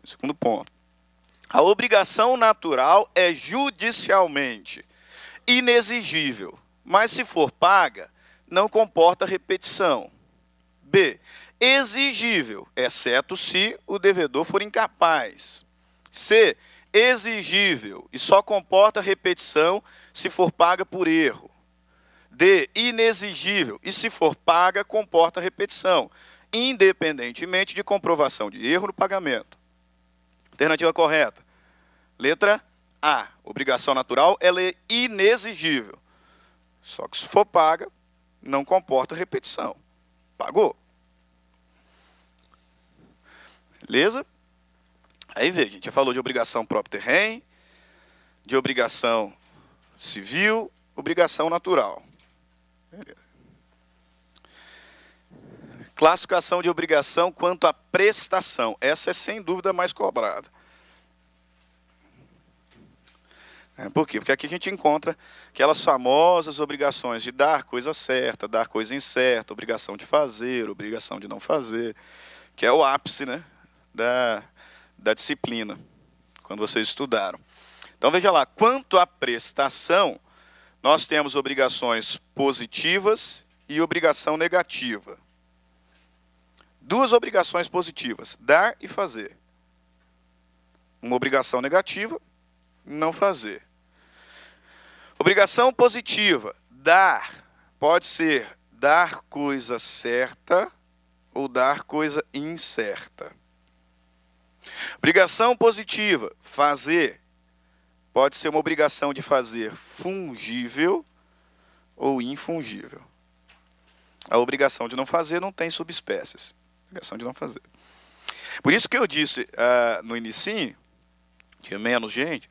O segundo ponto. A obrigação natural é judicialmente inexigível, mas se for paga, não comporta repetição. B. Exigível, exceto se o devedor for incapaz. C. Exigível e só comporta repetição se for paga por erro. D. Inexigível e se for paga, comporta repetição, independentemente de comprovação de erro no pagamento. Alternativa correta. Letra A. Obrigação natural, ela é inexigível. Só que se for paga, não comporta repetição. Pagou. Beleza? Aí veja, a gente já falou de obrigação próprio terreno, de obrigação civil, obrigação natural. Beleza. Classificação de obrigação quanto à prestação. Essa é sem dúvida mais cobrada. Por quê? Porque aqui a gente encontra aquelas famosas obrigações de dar coisa certa, dar coisa incerta, obrigação de fazer, obrigação de não fazer, que é o ápice, né, da disciplina, quando vocês estudaram. Então veja lá, quanto à prestação, nós temos obrigações positivas e obrigação negativa. Duas obrigações positivas, dar e fazer. Uma obrigação negativa, não fazer. Obrigação positiva, dar, pode ser dar coisa certa ou dar coisa incerta. Obrigação positiva, fazer, pode ser uma obrigação de fazer fungível ou infungível. A obrigação de não fazer não tem subespécies. Obrigação de não fazer. Por isso que eu disse no inicinho, tinha menos gente,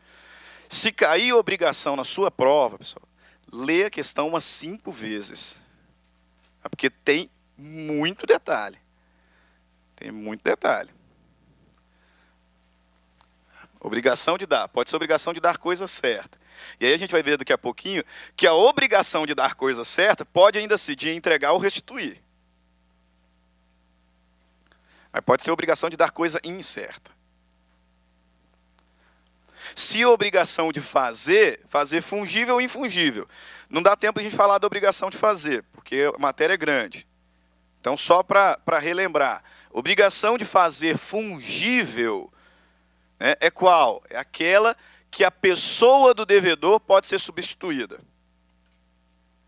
se cair obrigação na sua prova, pessoal, lê a questão umas 5 vezes. Porque tem muito detalhe. Tem muito detalhe. Obrigação de dar. Pode ser obrigação de dar coisa certa. E aí a gente vai ver daqui a pouquinho que a obrigação de dar coisa certa pode ainda ser de entregar ou restituir. Mas pode ser obrigação de dar coisa incerta. Se a obrigação de fazer fungível ou infungível. Não dá tempo de a gente falar da obrigação de fazer, porque a matéria é grande. Então, só para relembrar, obrigação de fazer fungível, né, é qual? É aquela que a pessoa do devedor pode ser substituída.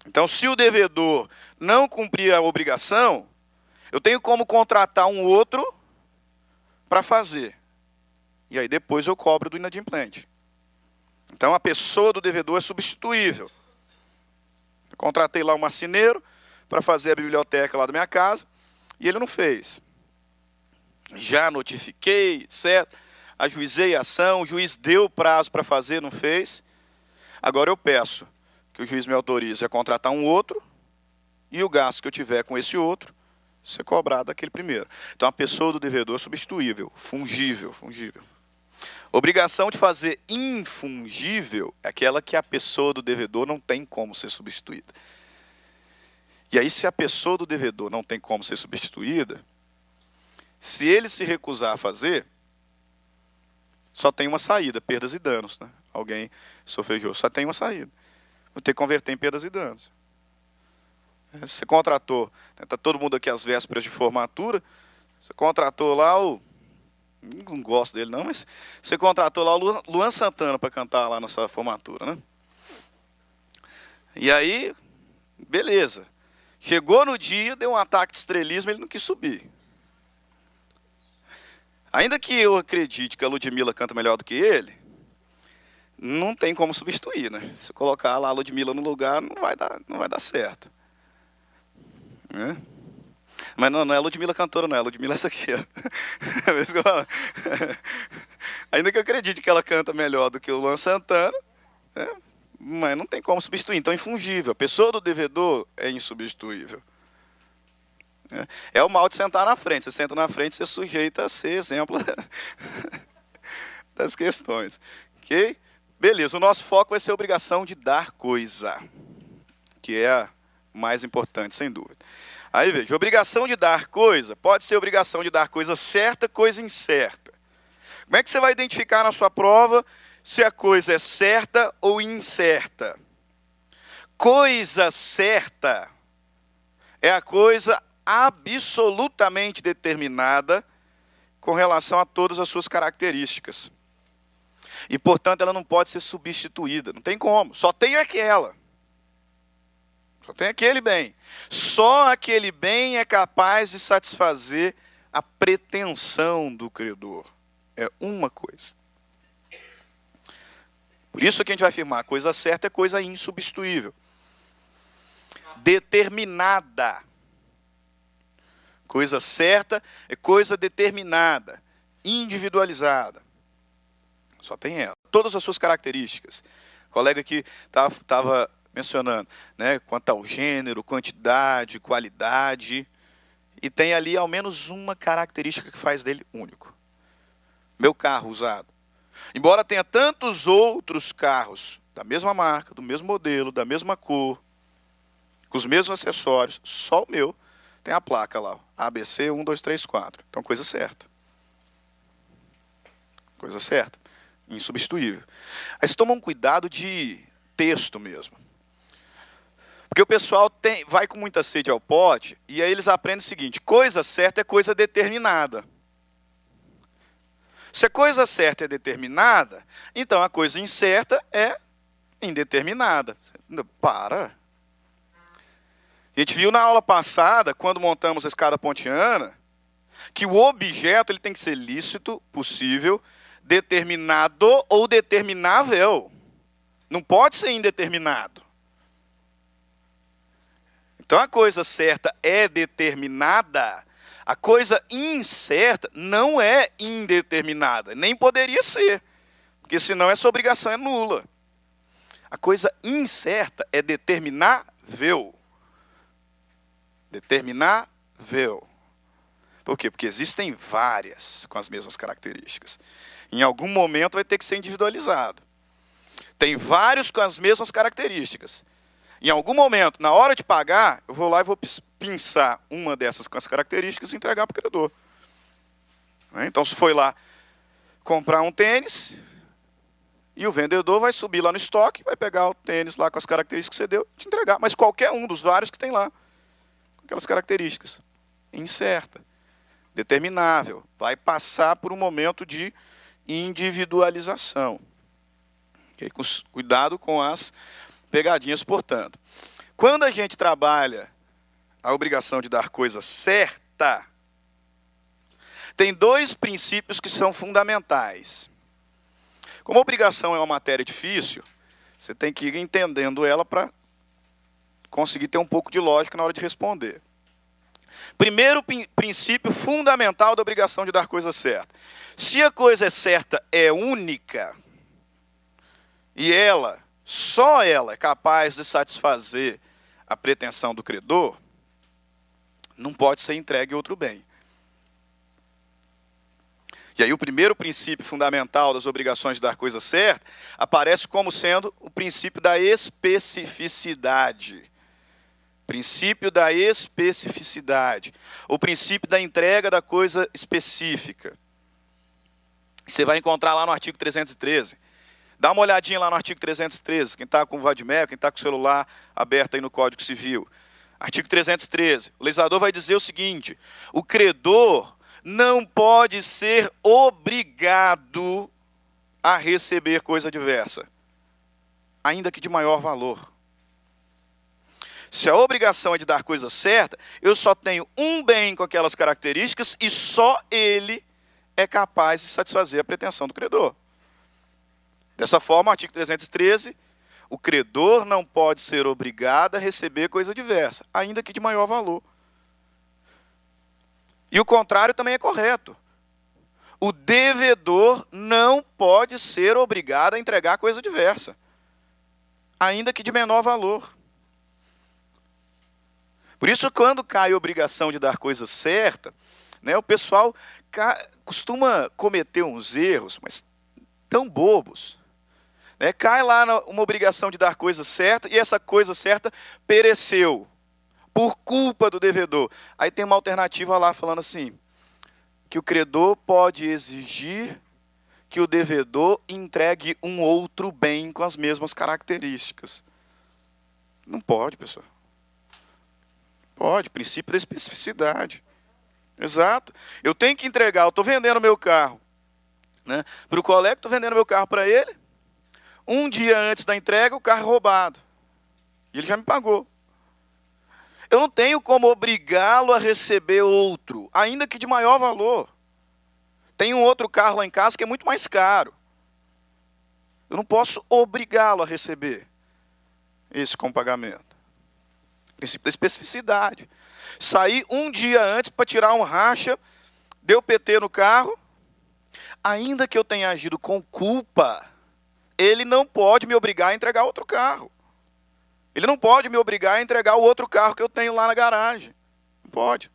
Então, se o devedor não cumprir a obrigação, eu tenho como contratar um outro para fazer. E aí depois eu cobro do inadimplente. Então a pessoa do devedor é substituível. Eu contratei lá um marceneiro para fazer a biblioteca lá da minha casa e ele não fez. Já notifiquei, etc. Ajuizei a ação, o juiz deu prazo para fazer, não fez. Agora eu peço que o juiz me autorize a contratar um outro e o gasto que eu tiver com esse outro ser cobrado daquele primeiro. Então a pessoa do devedor é substituível, fungível. Obrigação de fazer infungível é aquela que a pessoa do devedor não tem como ser substituída. E aí, se a pessoa do devedor não tem como ser substituída, se ele se recusar a fazer, só tem uma saída, perdas e danos. Né? Alguém sofreu, só tem uma saída. Vou ter que converter em perdas e danos. Você contratou, está todo mundo aqui às vésperas de formatura, você contratou lá o... Não gosto dele não, mas você contratou lá o Luan Santana para cantar lá na sua formatura, né? E aí, beleza. Chegou no dia, deu um ataque de estrelismo, ele não quis subir. Ainda que eu acredite que a Ludmilla canta melhor do que ele, não tem como substituir, né? Se eu colocar lá a Ludmilla no lugar, não vai dar certo. Né? Mas não é a Ludmilla cantora, não. É a Ludmilla essa aqui. Ó. Ainda que eu acredite que ela canta melhor do que o Luan Santana, né? Mas não tem como substituir. Então é infungível. A pessoa do devedor é insubstituível. É o mal de sentar na frente. Você senta na frente, você é sujeito a ser exemplo das questões. Ok? Beleza, o nosso foco vai ser a obrigação de dar coisa, que é a mais importante, sem dúvida. Aí veja, obrigação de dar coisa pode ser obrigação de dar coisa certa, coisa incerta. Como é que você vai identificar na sua prova se a coisa é certa ou incerta? Coisa certa é a coisa absolutamente determinada com relação a todas as suas características. E, portanto, ela não pode ser substituída. Não tem como. Só tem aquela. Só tem aquele bem. Só aquele bem é capaz de satisfazer a pretensão do credor. É uma coisa. Por isso que a gente vai afirmar, a coisa certa é coisa insubstituível. Determinada. Coisa certa é coisa determinada, individualizada. Só tem ela. Todas as suas características. O colega aqui estava mencionando, né, quanto ao gênero, quantidade, qualidade. E tem ali ao menos uma característica que faz dele único. Meu carro usado. Embora tenha tantos outros carros da mesma marca, do mesmo modelo, da mesma cor, com os mesmos acessórios, só o meu tem a placa lá, ABC 1234. Então, coisa certa. Coisa certa. Insubstituível. Aí você toma um cuidado de texto mesmo. Porque o pessoal vai com muita sede ao pote, e aí eles aprendem o seguinte, coisa certa é coisa determinada. Se a coisa certa é determinada, então a coisa incerta é indeterminada. Para. A gente viu na aula passada, quando montamos a escada pontiana, que o objeto ele tem que ser lícito, possível, determinado ou determinável. Não pode ser indeterminado. Então a coisa certa é determinada, a coisa incerta não é indeterminada, nem poderia ser, porque senão essa obrigação é nula. A coisa incerta é determinável. Determinável. Por quê? Porque existem várias com as mesmas características. Em algum momento vai ter que ser individualizado. Tem vários com as mesmas características. Em algum momento, na hora de pagar, eu vou lá e vou pinçar uma dessas com as características e entregar para o credor. Então, se foi lá comprar um tênis, e o vendedor vai subir lá no estoque, vai pegar o tênis lá com as características que você deu e te entregar. Mas qualquer um dos vários que tem lá, com aquelas características. Incerta. Determinável. Vai passar por um momento de individualização. Okay? Cuidado com as pegadinhas, portanto. Quando a gente trabalha a obrigação de dar coisa certa, tem dois princípios que são fundamentais. Como a obrigação é uma matéria difícil, você tem que ir entendendo ela para conseguir ter um pouco de lógica na hora de responder. Primeiro princípio fundamental da obrigação de dar coisa certa. Se a coisa é certa é única, e ela, só ela é capaz de satisfazer a pretensão do credor, não pode ser entregue outro bem. E aí o primeiro princípio fundamental das obrigações de dar coisa certa aparece como sendo o princípio da especificidade. Princípio da especificidade. O princípio da entrega da coisa específica. Você vai encontrar lá no artigo 313. Dá uma olhadinha lá no artigo 313. Quem está com o Vadmec, quem está com o celular aberto aí no Código Civil. Artigo 313. O legislador vai dizer o seguinte: o credor não pode ser obrigado a receber coisa diversa, ainda que de maior valor. Se a obrigação é de dar coisa certa, eu só tenho um bem com aquelas características e só ele é capaz de satisfazer a pretensão do credor. Dessa forma, o artigo 313, o credor não pode ser obrigado a receber coisa diversa, ainda que de maior valor. E o contrário também é correto. O devedor não pode ser obrigado a entregar coisa diversa, ainda que de menor valor. Por isso, quando cai a obrigação de dar coisa certa, né, o pessoal costuma cometer uns erros, mas tão bobos. Né? Cai lá uma obrigação de dar coisa certa e essa coisa certa pereceu por culpa do devedor. Aí tem uma alternativa lá falando assim, que o credor pode exigir que o devedor entregue um outro bem com as mesmas características. Não pode, pessoal. Pode, princípio da especificidade. Exato. Eu tenho que entregar, eu estou vendendo meu carro, né, para o colega, estou vendendo meu carro para ele. Um dia antes da entrega, o carro é roubado. E ele já me pagou. Eu não tenho como obrigá-lo a receber outro, ainda que de maior valor. Tem um outro carro lá em casa que é muito mais caro. Eu não posso obrigá-lo a receber esse com pagamento. Princípio da especificidade. Saí um dia antes para tirar um racha, deu PT no carro, ainda que eu tenha agido com culpa, ele não pode me obrigar a entregar outro carro. Ele não pode me obrigar a entregar o outro carro que eu tenho lá na garagem. Não pode.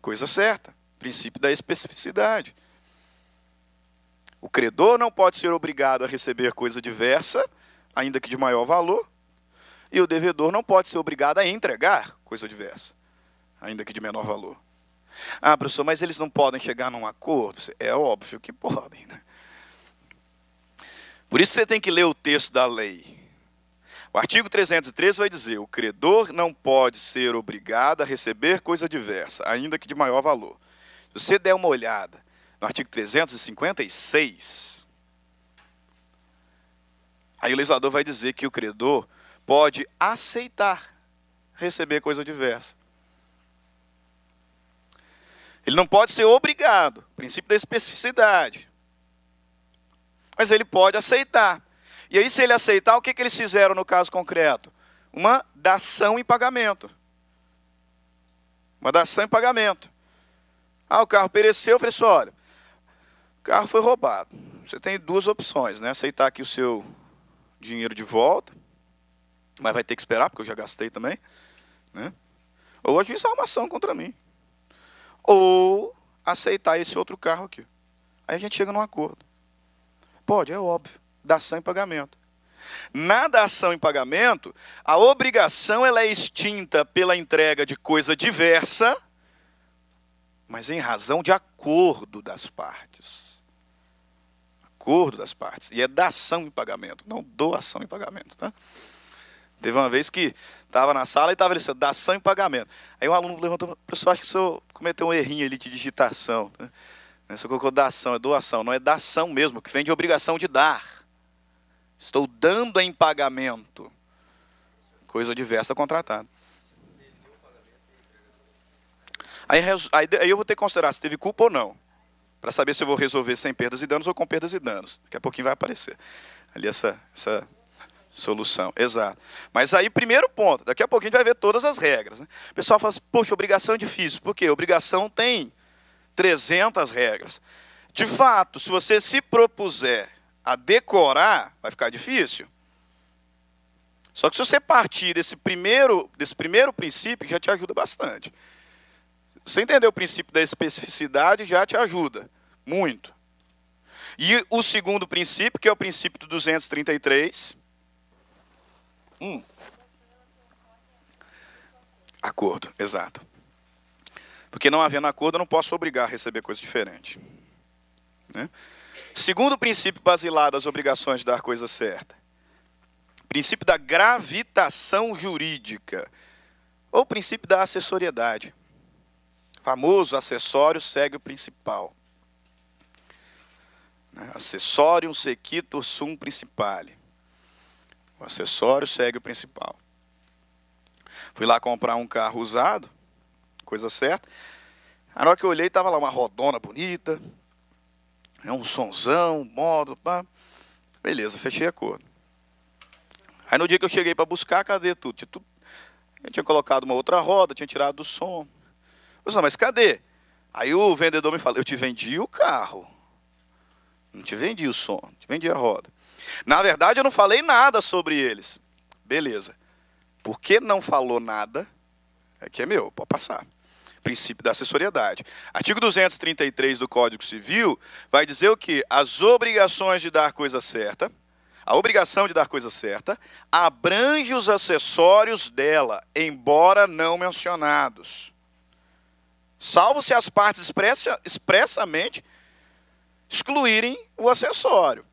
Coisa certa. Princípio da especificidade. O credor não pode ser obrigado a receber coisa diversa, ainda que de maior valor, e o devedor não pode ser obrigado a entregar coisa diversa, ainda que de menor valor. Ah, professor, mas eles não podem chegar num acordo? É óbvio que podem, né? Por isso você tem que ler o texto da lei. O artigo 313 vai dizer, o credor não pode ser obrigado a receber coisa diversa, ainda que de maior valor. Se você der uma olhada no artigo 356, aí o legislador vai dizer que o credor pode aceitar receber coisa diversa. Ele não pode ser obrigado, princípio da especificidade. Mas ele pode aceitar. E aí, se ele aceitar, o que eles fizeram no caso concreto? Uma dação em pagamento. Uma dação em pagamento. Ah, o carro pereceu, eu falei assim, olha, o carro foi roubado. Você tem duas opções, né? Aceitar aqui o seu dinheiro de volta, mas vai ter que esperar, porque eu já gastei também, né? Ou ajuizar uma ação contra mim. Ou aceitar esse outro carro aqui. Aí a gente chega num acordo. Pode, é óbvio. Dação em pagamento. Na dação em pagamento, a obrigação ela é extinta pela entrega de coisa diversa, mas em razão de acordo das partes. Acordo das partes. E é dação em pagamento, não doação em pagamento, tá? Teve uma vez que estava na sala e estava ali, dação em pagamento. Aí um aluno levantou, professor, acho que o senhor cometeu um errinho ali de digitação. Né? Você colocou dação, é doação. Não é dação mesmo, que vem de obrigação de dar. Estou dando em pagamento. Coisa diversa contratada. Aí eu vou ter que considerar se teve culpa ou não. Para saber se eu vou resolver sem perdas e danos ou com perdas e danos. Daqui a pouquinho vai aparecer. Ali essa solução. Exato. Mas aí, primeiro ponto. Daqui a pouquinho a gente vai ver todas as regras. Né? O pessoal fala assim, poxa, obrigação é difícil. Por quê? Obrigação tem 300 regras. De fato, se você se propuser a decorar, vai ficar difícil. Só que se você partir desse primeiro princípio, já te ajuda bastante. Você entender o princípio da especificidade já te ajuda muito. E o segundo princípio, que é o princípio do 233. Acordo, exato. Porque não havendo acordo, eu não posso obrigar a receber coisa diferente. Né? Segundo princípio basilar das obrigações de dar coisa certa. Princípio da gravitação jurídica. Ou princípio da acessoriedade. O famoso acessório segue o principal. Accessorium sequitur sum principale. O acessório segue o principal. Fui lá comprar um carro usado, coisa certa. Na hora que eu olhei, estava lá uma rodona bonita, um sonzão, modo, pá. Beleza, fechei a acordo. Aí no dia que eu cheguei para buscar, cadê tudo? Eu tinha colocado uma outra roda, tinha tirado do som. Eu disse, mas cadê? Aí o vendedor me falou, eu te vendi o carro. Não te vendi o som, te vendi a roda. Na verdade, eu não falei nada sobre eles. Beleza. Por que não falou nada? Aqui é meu, pode passar. Princípio da acessoriedade. Artigo 233 do Código Civil vai dizer o quê? As obrigações de dar coisa certa, a obrigação de dar coisa certa, abrange os acessórios dela, embora não mencionados. Salvo se as partes expressamente excluírem o acessório.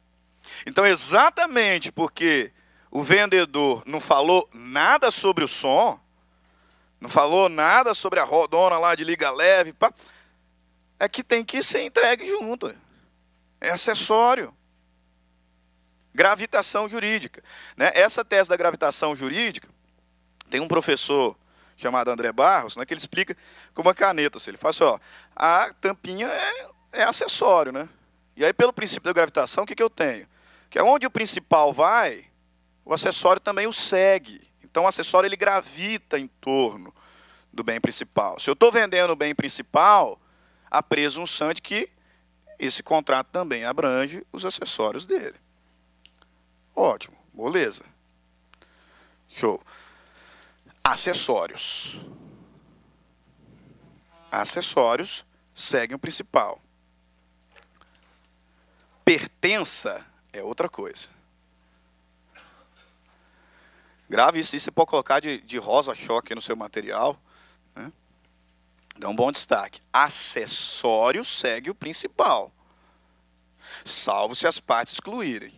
Então, exatamente porque o vendedor não falou nada sobre o som, não falou nada sobre a rodona lá de liga leve, pá, é que tem que ser entregue junto. É acessório. Gravitação jurídica. Né? Essa tese da gravitação jurídica, tem um professor chamado André Barros, né, que ele explica com uma caneta. Assim, ele fala assim, ó, a tampinha é acessório. Né? E aí, pelo princípio da gravitação, o que eu tenho? Que onde o principal vai, o acessório também o segue. Então, o acessório ele gravita em torno do bem principal. Se eu estou vendendo o bem principal, a presunção de que esse contrato também abrange os acessórios dele. Ótimo, beleza. Show. Acessórios. Acessórios seguem o principal. Pertença é outra coisa. Grave isso, você pode colocar de rosa-choque no seu material. Né? Dá um bom destaque. Acessório segue o principal, salvo se as partes excluírem.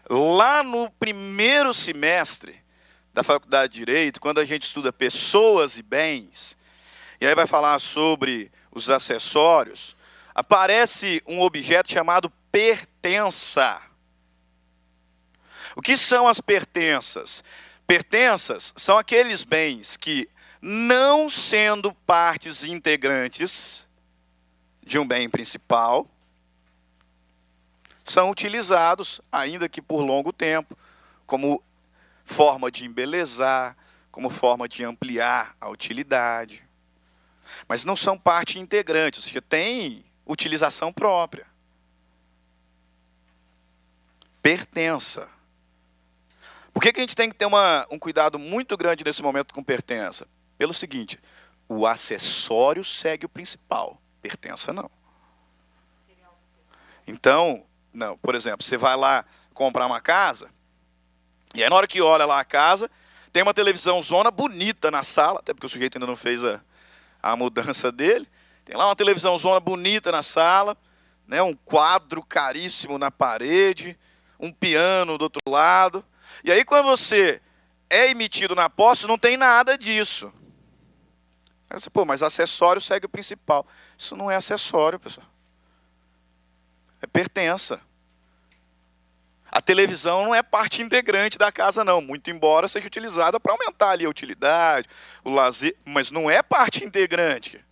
Lá no primeiro semestre da Faculdade de Direito, quando a gente estuda pessoas e bens, e aí vai falar sobre os acessórios, aparece um objeto chamado pertença. O que são as pertenças? Pertenças são aqueles bens que, não sendo partes integrantes de um bem principal, são utilizados, ainda que por longo tempo, como forma de embelezar, como forma de ampliar a utilidade. Mas não são parte integrante, ou seja, tem utilização própria. Pertença. Por que a gente tem que ter um cuidado muito grande nesse momento com pertença? Pelo seguinte, o acessório segue o principal, pertença não. Então, não, por exemplo, você vai lá comprar uma casa, e aí na hora que olha lá a casa, tem uma televisão zona bonita na sala, até porque o sujeito ainda não fez a mudança dele, tem lá uma televisão zona bonita na sala, né, um quadro caríssimo na parede, um piano do outro lado. E aí, quando você é emitido na posse, não tem nada disso. Aí você, pô, mas acessório segue o principal. Isso não é acessório, pessoal. É pertença. A televisão não é parte integrante da casa, não. Muito embora seja utilizada para aumentar ali a utilidade, o lazer, mas não é parte integrante.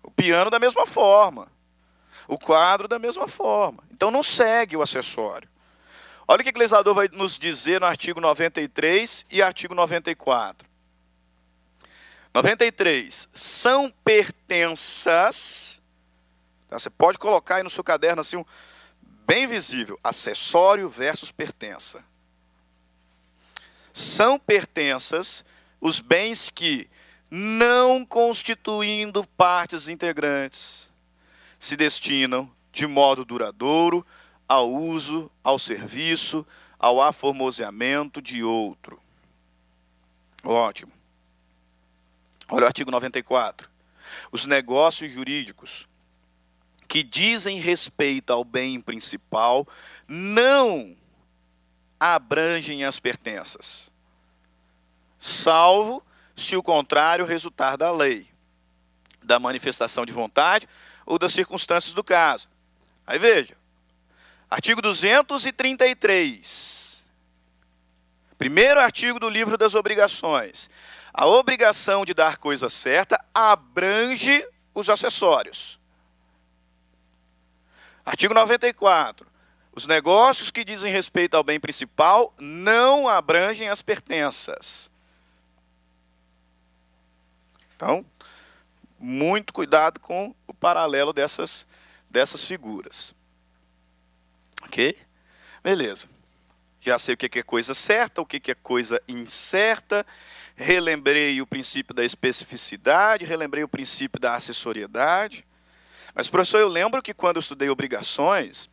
O piano da mesma forma. O quadro da mesma forma. Então não segue o acessório. Olha o que o legislador vai nos dizer no artigo 93 e artigo 94. 93. São pertenças. Tá? Você pode colocar aí no seu caderno assim, bem visível. Acessório versus pertença. São pertenças os bens que, não constituindo partes integrantes, se destinam de modo duradouro ao uso, ao serviço, ao aformoseamento de outro. Ótimo. Olha o artigo 94. Os negócios jurídicos que dizem respeito ao bem principal não abrangem as pertenças, salvo se o contrário resultar da lei, da manifestação de vontade ou das circunstâncias do caso. Aí veja, artigo 233, primeiro artigo do livro das obrigações. A obrigação de dar coisa certa abrange os acessórios. Artigo 94. Os negócios que dizem respeito ao bem principal não abrangem as pertenças. Então, muito cuidado com o paralelo dessas figuras. Ok? Beleza. Já sei o que é coisa certa, o que é coisa incerta. Relembrei o princípio da especificidade, relembrei o princípio da acessoriedade. Mas, professor, eu lembro que quando eu estudei obrigações,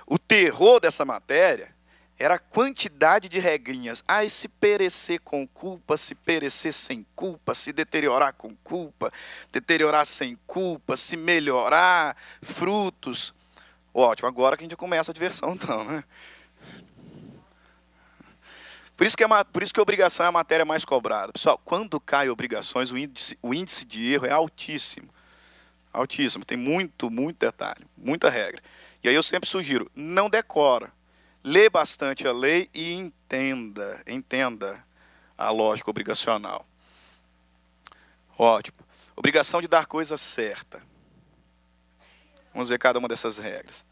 o terror dessa matéria era a quantidade de regrinhas. Ai, se perecer com culpa, se perecer sem culpa, se deteriorar com culpa, deteriorar sem culpa, se melhorar, frutos. Ótimo, agora que a gente começa a diversão, então, né? Por isso que a obrigação é a matéria mais cobrada. Pessoal, quando cai obrigações, o índice de erro é altíssimo. Altíssimo, tem muito detalhe, muita regra. E aí eu sempre sugiro, não decora. Lê bastante a lei e entenda a lógica obrigacional. Ótimo. Obrigação de dar coisa certa. Vamos ver cada uma dessas regras.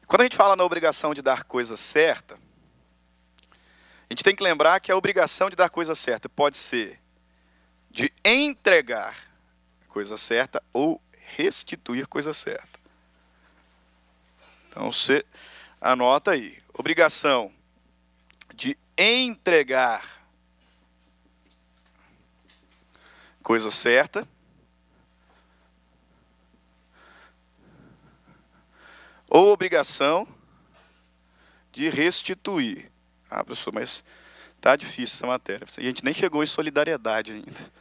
Quando a gente fala na obrigação de dar coisa certa, a gente tem que lembrar que a obrigação de dar coisa certa pode ser de entregar coisa certa ou restituir coisa certa. Então você anota aí. Obrigação de entregar coisa certa ou obrigação de restituir. Ah, professor, mas tá difícil essa matéria. A gente nem chegou em solidariedade ainda.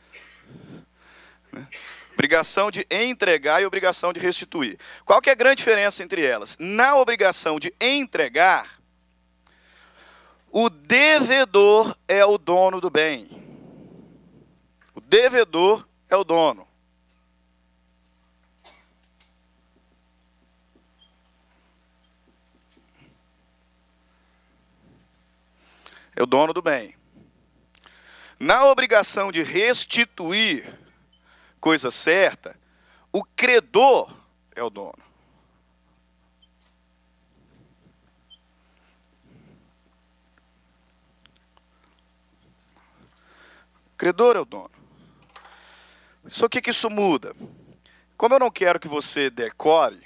Obrigação de entregar e obrigação de restituir. Qual que é a grande diferença entre elas? Na obrigação de entregar, o devedor é o dono do bem. O devedor é o dono. É o dono do bem. Na obrigação de restituir coisa certa, o credor é o dono. O credor é o dono. Só que isso muda? Como eu não quero que você decore,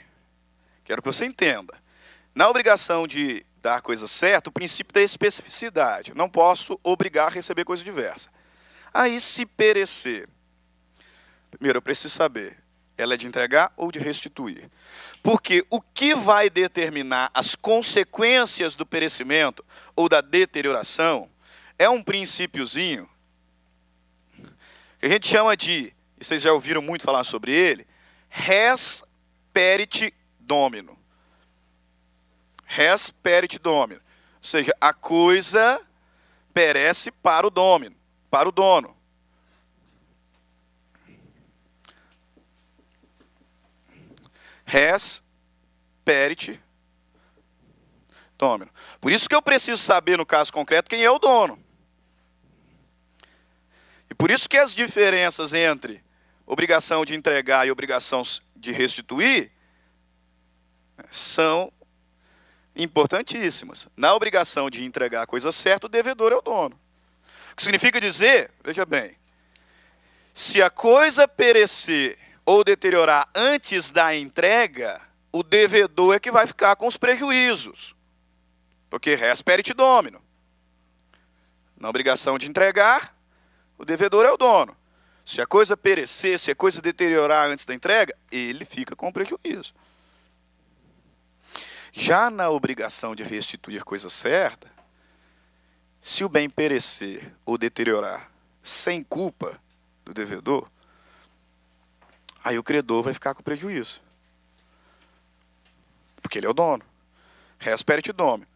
quero que você entenda. Na obrigação de dar coisa certa, o princípio da especificidade. Eu não posso obrigar a receber coisa diversa. Aí, se perecer, primeiro eu preciso saber, ela é de entregar ou de restituir? Porque o que vai determinar as consequências do perecimento ou da deterioração é um princípiozinho que a gente chama de, e vocês já ouviram muito falar sobre ele, res perit domino. Res perit domino. Ou seja, a coisa perece para o domino, para o dono. Res perit domino. Por isso que eu preciso saber, no caso concreto, quem é o dono. E por isso que as diferenças entre obrigação de entregar e obrigação de restituir são importantíssimas. Na obrigação de entregar a coisa certa, o devedor é o dono. O que significa dizer, veja bem, se a coisa perecer ou deteriorar antes da entrega, o devedor é que vai ficar com os prejuízos. Porque res perit domino. Na obrigação de entregar, o devedor é o dono. Se a coisa perecer, se a coisa deteriorar antes da entrega, ele fica com prejuízo. Já na obrigação de restituir coisa certa, se o bem perecer ou deteriorar sem culpa do devedor, aí o credor vai ficar com prejuízo. Porque ele é o dono. Res perit domino.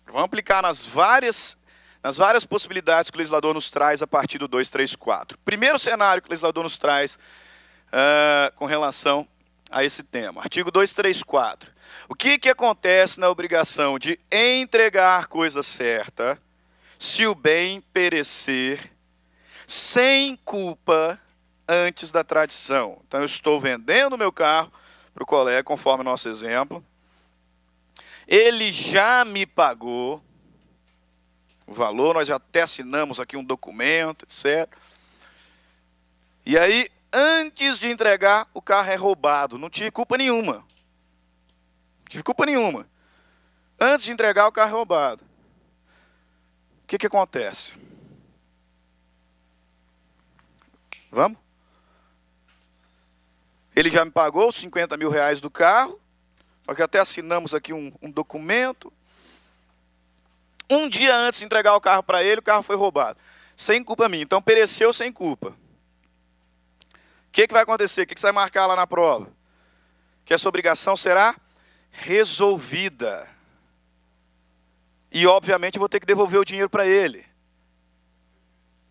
Vamos aplicar nas várias possibilidades que o legislador nos traz a partir do 234. Primeiro cenário que o legislador nos traz com relação a esse tema. Artigo 234. O que acontece na obrigação de entregar coisa certa se o bem perecer sem culpa antes da tradição? Então, eu estou vendendo o meu carro para o colega, conforme o nosso exemplo. Ele já me pagou o valor, nós já até assinamos aqui um documento, etc. E aí, antes de entregar, o carro é roubado. Não tive culpa nenhuma. Não tive culpa nenhuma. Antes de entregar, o carro é roubado. O que acontece? Vamos? Ele já me pagou os 50 mil reais do carro, só que até assinamos aqui um documento. Um dia antes de entregar o carro para ele, o carro foi roubado. Sem culpa minha. Então, pereceu sem culpa. O que vai acontecer? O que você vai marcar lá na prova? Que essa obrigação será resolvida. E, obviamente, eu vou ter que devolver o dinheiro para ele.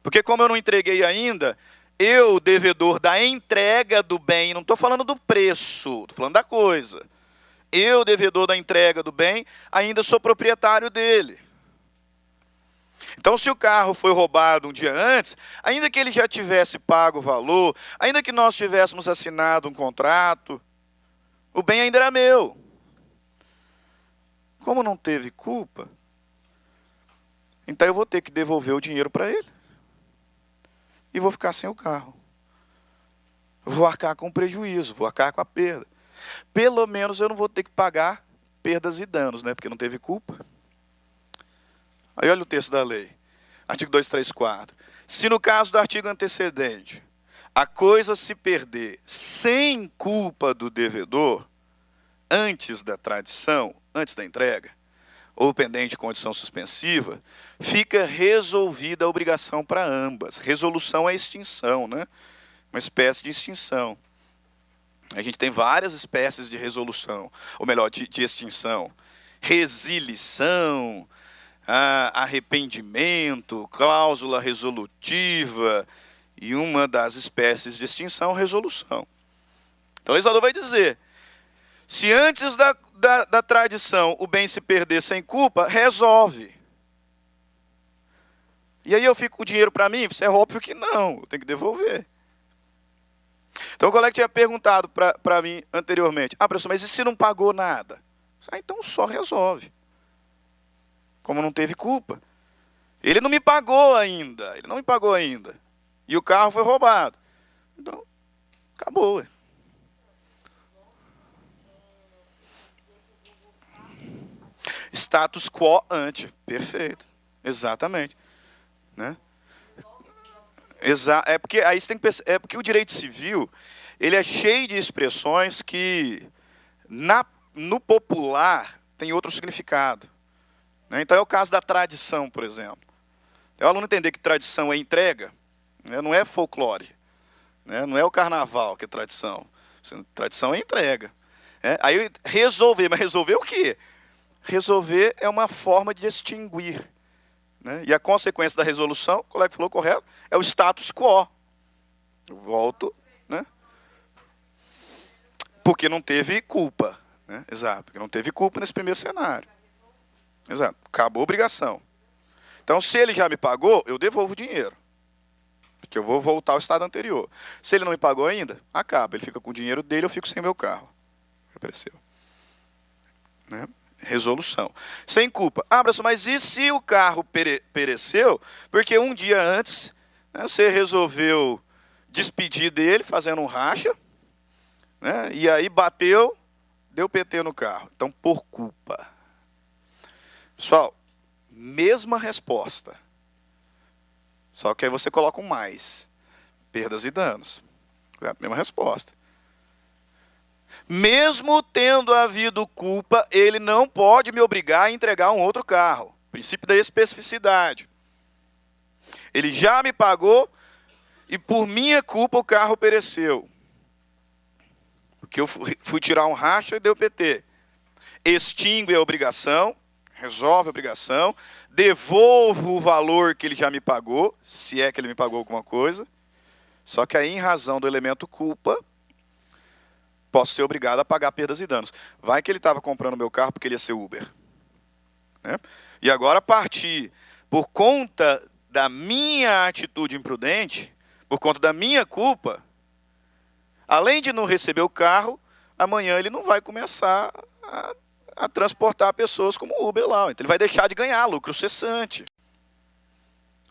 Porque como eu não entreguei ainda, eu, devedor da entrega do bem, não estou falando do preço, estou falando da coisa. Eu, devedor da entrega do bem, ainda sou proprietário dele. Então, se o carro foi roubado um dia antes, ainda que ele já tivesse pago o valor, ainda que nós tivéssemos assinado um contrato, o bem ainda era meu. Como não teve culpa, então eu vou ter que devolver o dinheiro para ele. E vou ficar sem o carro. Vou arcar com prejuízo, vou arcar com a perda. Pelo menos eu não vou ter que pagar perdas e danos, né? Porque não teve culpa. Aí olha o texto da lei. Artigo 234. Se no caso do artigo antecedente, a coisa se perder sem culpa do devedor, antes da tradição, antes da entrega, ou pendente de condição suspensiva, fica resolvida a obrigação para ambas. Resolução é extinção, né? Uma espécie de extinção. A gente tem várias espécies de resolução, ou melhor, de extinção. Resilição, arrependimento, cláusula resolutiva, e uma das espécies de extinção, resolução. Então o legislador vai dizer, se antes da tradição o bem se perder sem culpa, resolve. E aí eu fico com o dinheiro para mim? Isso é óbvio que não, eu tenho que devolver. Então o colega tinha perguntado para mim anteriormente, professor, mas e se não pagou nada? Então só resolve. Como não teve culpa. Ele não me pagou ainda, E o carro foi roubado. Então, acabou. Status quo ante. Perfeito. Exatamente. Né? É porque aí você tem que é porque o direito civil, ele é cheio de expressões que no popular tem outro significado. Né? Então é o caso da tradição, por exemplo. É o aluno entender que tradição é entrega, né? Não é folclore, né? Não é o carnaval que é tradição. Tradição é entrega. Aí resolver, mas resolver o quê? Resolver é uma forma de extinguir. Né? E a consequência da resolução, o colega falou correto, é o status quo. Eu volto, né? Porque não teve culpa. Né? Exato, porque não teve culpa nesse primeiro cenário. Exato, acabou a obrigação. Então, se ele já me pagou, eu devolvo o dinheiro. Porque eu vou voltar ao estado anterior. Se ele não me pagou ainda, acaba. Ele fica com o dinheiro dele, eu fico sem meu carro. Apareceu. Né? Resolução. Sem culpa. Professor, mas e se o carro pereceu? Porque um dia antes, né, você resolveu despedir dele, fazendo um racha, né, e aí bateu, deu PT no carro. Então, por culpa. Pessoal, mesma resposta. Só que aí você coloca um mais. Perdas e danos. É a mesma resposta. Mesmo tendo havido culpa, ele não pode me obrigar a entregar um outro carro. Princípio da especificidade. Ele já me pagou e por minha culpa o carro pereceu. Porque eu fui tirar um racha e deu PT. Extingue a obrigação, resolve a obrigação, devolvo o valor que ele já me pagou, se é que ele me pagou alguma coisa. Só que aí, em razão do elemento culpa, posso ser obrigado a pagar perdas e danos. Vai que ele estava comprando meu carro porque ele ia ser Uber. Né? E agora, a partir, por conta da minha atitude imprudente, por conta da minha culpa, além de não receber o carro, amanhã ele não vai começar a transportar pessoas como Uber lá. Então ele vai deixar de ganhar lucro cessante.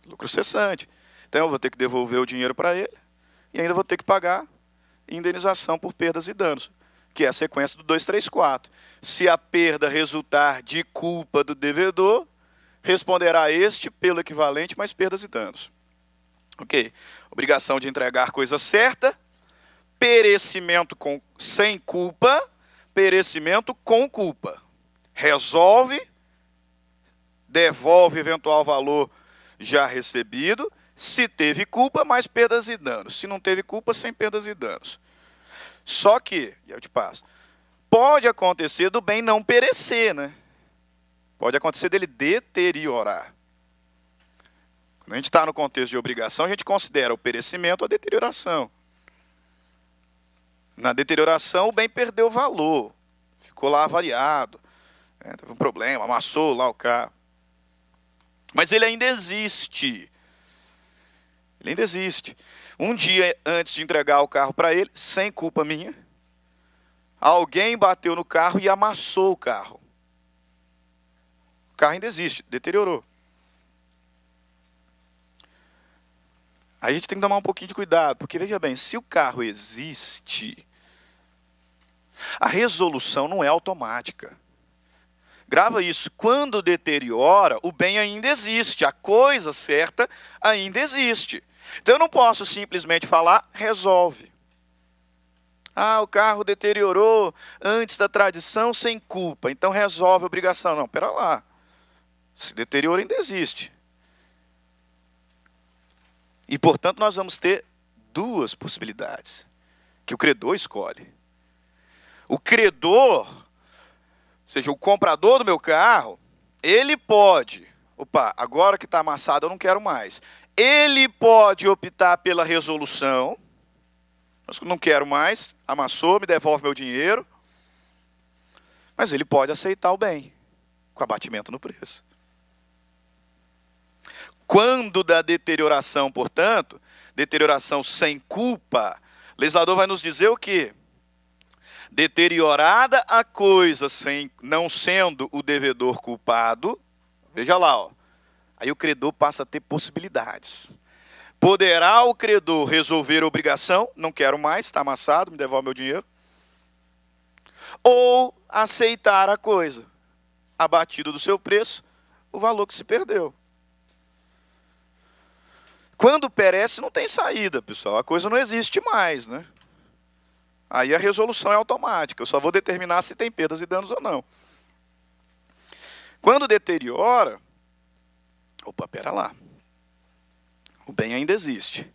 Lucro cessante. Então eu vou ter que devolver o dinheiro para ele e ainda vou ter que pagar indenização por perdas e danos, que é a sequência do 2, 3, 4. Se a perda resultar de culpa do devedor, responderá este pelo equivalente mais perdas e danos. Ok. Obrigação de entregar coisa certa, perecimento sem culpa, perecimento com culpa. Resolve, devolve eventual valor já recebido, se teve culpa, mais perdas e danos. Se não teve culpa, sem perdas e danos. Só que, e eu te passo, pode acontecer do bem não perecer, né? Pode acontecer dele deteriorar. Quando a gente está no contexto de obrigação, a gente considera o perecimento a deterioração. Na deterioração, o bem perdeu valor, ficou lá avariado, teve um problema, amassou lá o carro. Mas ele ainda existe. Ele ainda existe. Um dia antes de entregar o carro para ele, sem culpa minha, alguém bateu no carro e amassou o carro. O carro ainda existe, deteriorou. Aí a gente tem que tomar um pouquinho de cuidado, porque veja bem, se o carro existe, a resolução não é automática. Grava isso, quando deteriora, o bem ainda existe, a coisa certa ainda existe. Então eu não posso simplesmente falar, resolve. Ah, o carro deteriorou antes da tradição sem culpa, então resolve a obrigação. Não, pera lá. Se deteriora, ainda existe. E, portanto, nós vamos ter duas possibilidades que o credor escolhe. O credor, ou seja, o comprador do meu carro, ele pode, agora que está amassado eu não quero mais. Ele pode optar pela resolução, mas não quero mais, amassou, me devolve meu dinheiro. Mas ele pode aceitar o bem, com abatimento no preço. Quando da deterioração, portanto, deterioração sem culpa, o legislador vai nos dizer o quê? Deteriorada a coisa, não sendo o devedor culpado, veja lá, ó, aí o credor passa a ter possibilidades. Poderá o credor resolver a obrigação, não quero mais, está amassado, me devolve meu dinheiro, ou aceitar a coisa, abatido do seu preço, o valor que se perdeu. Quando perece, não tem saída, pessoal. A coisa não existe mais, né? Aí a resolução é automática. Eu só vou determinar se tem perdas e danos ou não. Quando deteriora, pera lá. O bem ainda existe.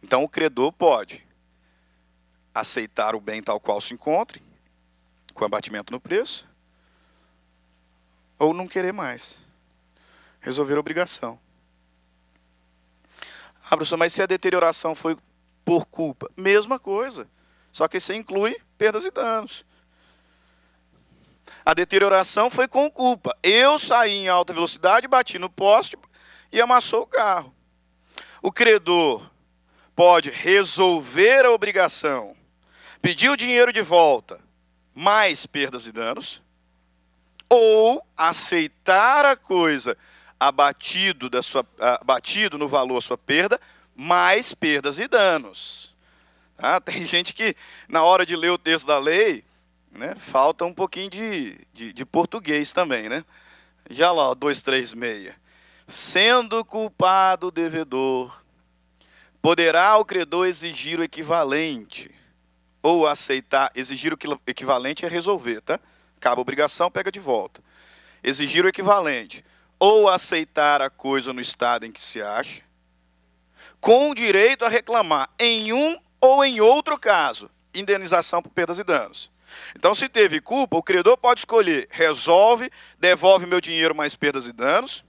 Então o credor pode aceitar o bem tal qual se encontre, com abatimento no preço, ou não querer mais. Resolver a obrigação. Professor, mas se a deterioração foi por culpa? Mesma coisa, só que isso inclui perdas e danos. A deterioração foi com culpa. Eu saí em alta velocidade, bati no poste e amassou o carro. O credor pode resolver a obrigação, pedir o dinheiro de volta, mais perdas e danos, ou aceitar a coisa abatido no valor a sua perda, mais perdas e danos. Tem gente que, na hora de ler o texto da lei, né, falta um pouquinho de português também. Né? Já lá, 236. Sendo culpado o devedor, poderá o credor exigir o equivalente, ou aceitar, exigir o equivalente é resolver, tá? Acaba a obrigação, pega de volta. Exigir o equivalente, ou aceitar a coisa no estado em que se acha, com direito a reclamar em um ou em outro caso, indenização por perdas e danos. Então, se teve culpa, o credor pode escolher, resolve, devolve meu dinheiro mais perdas e danos,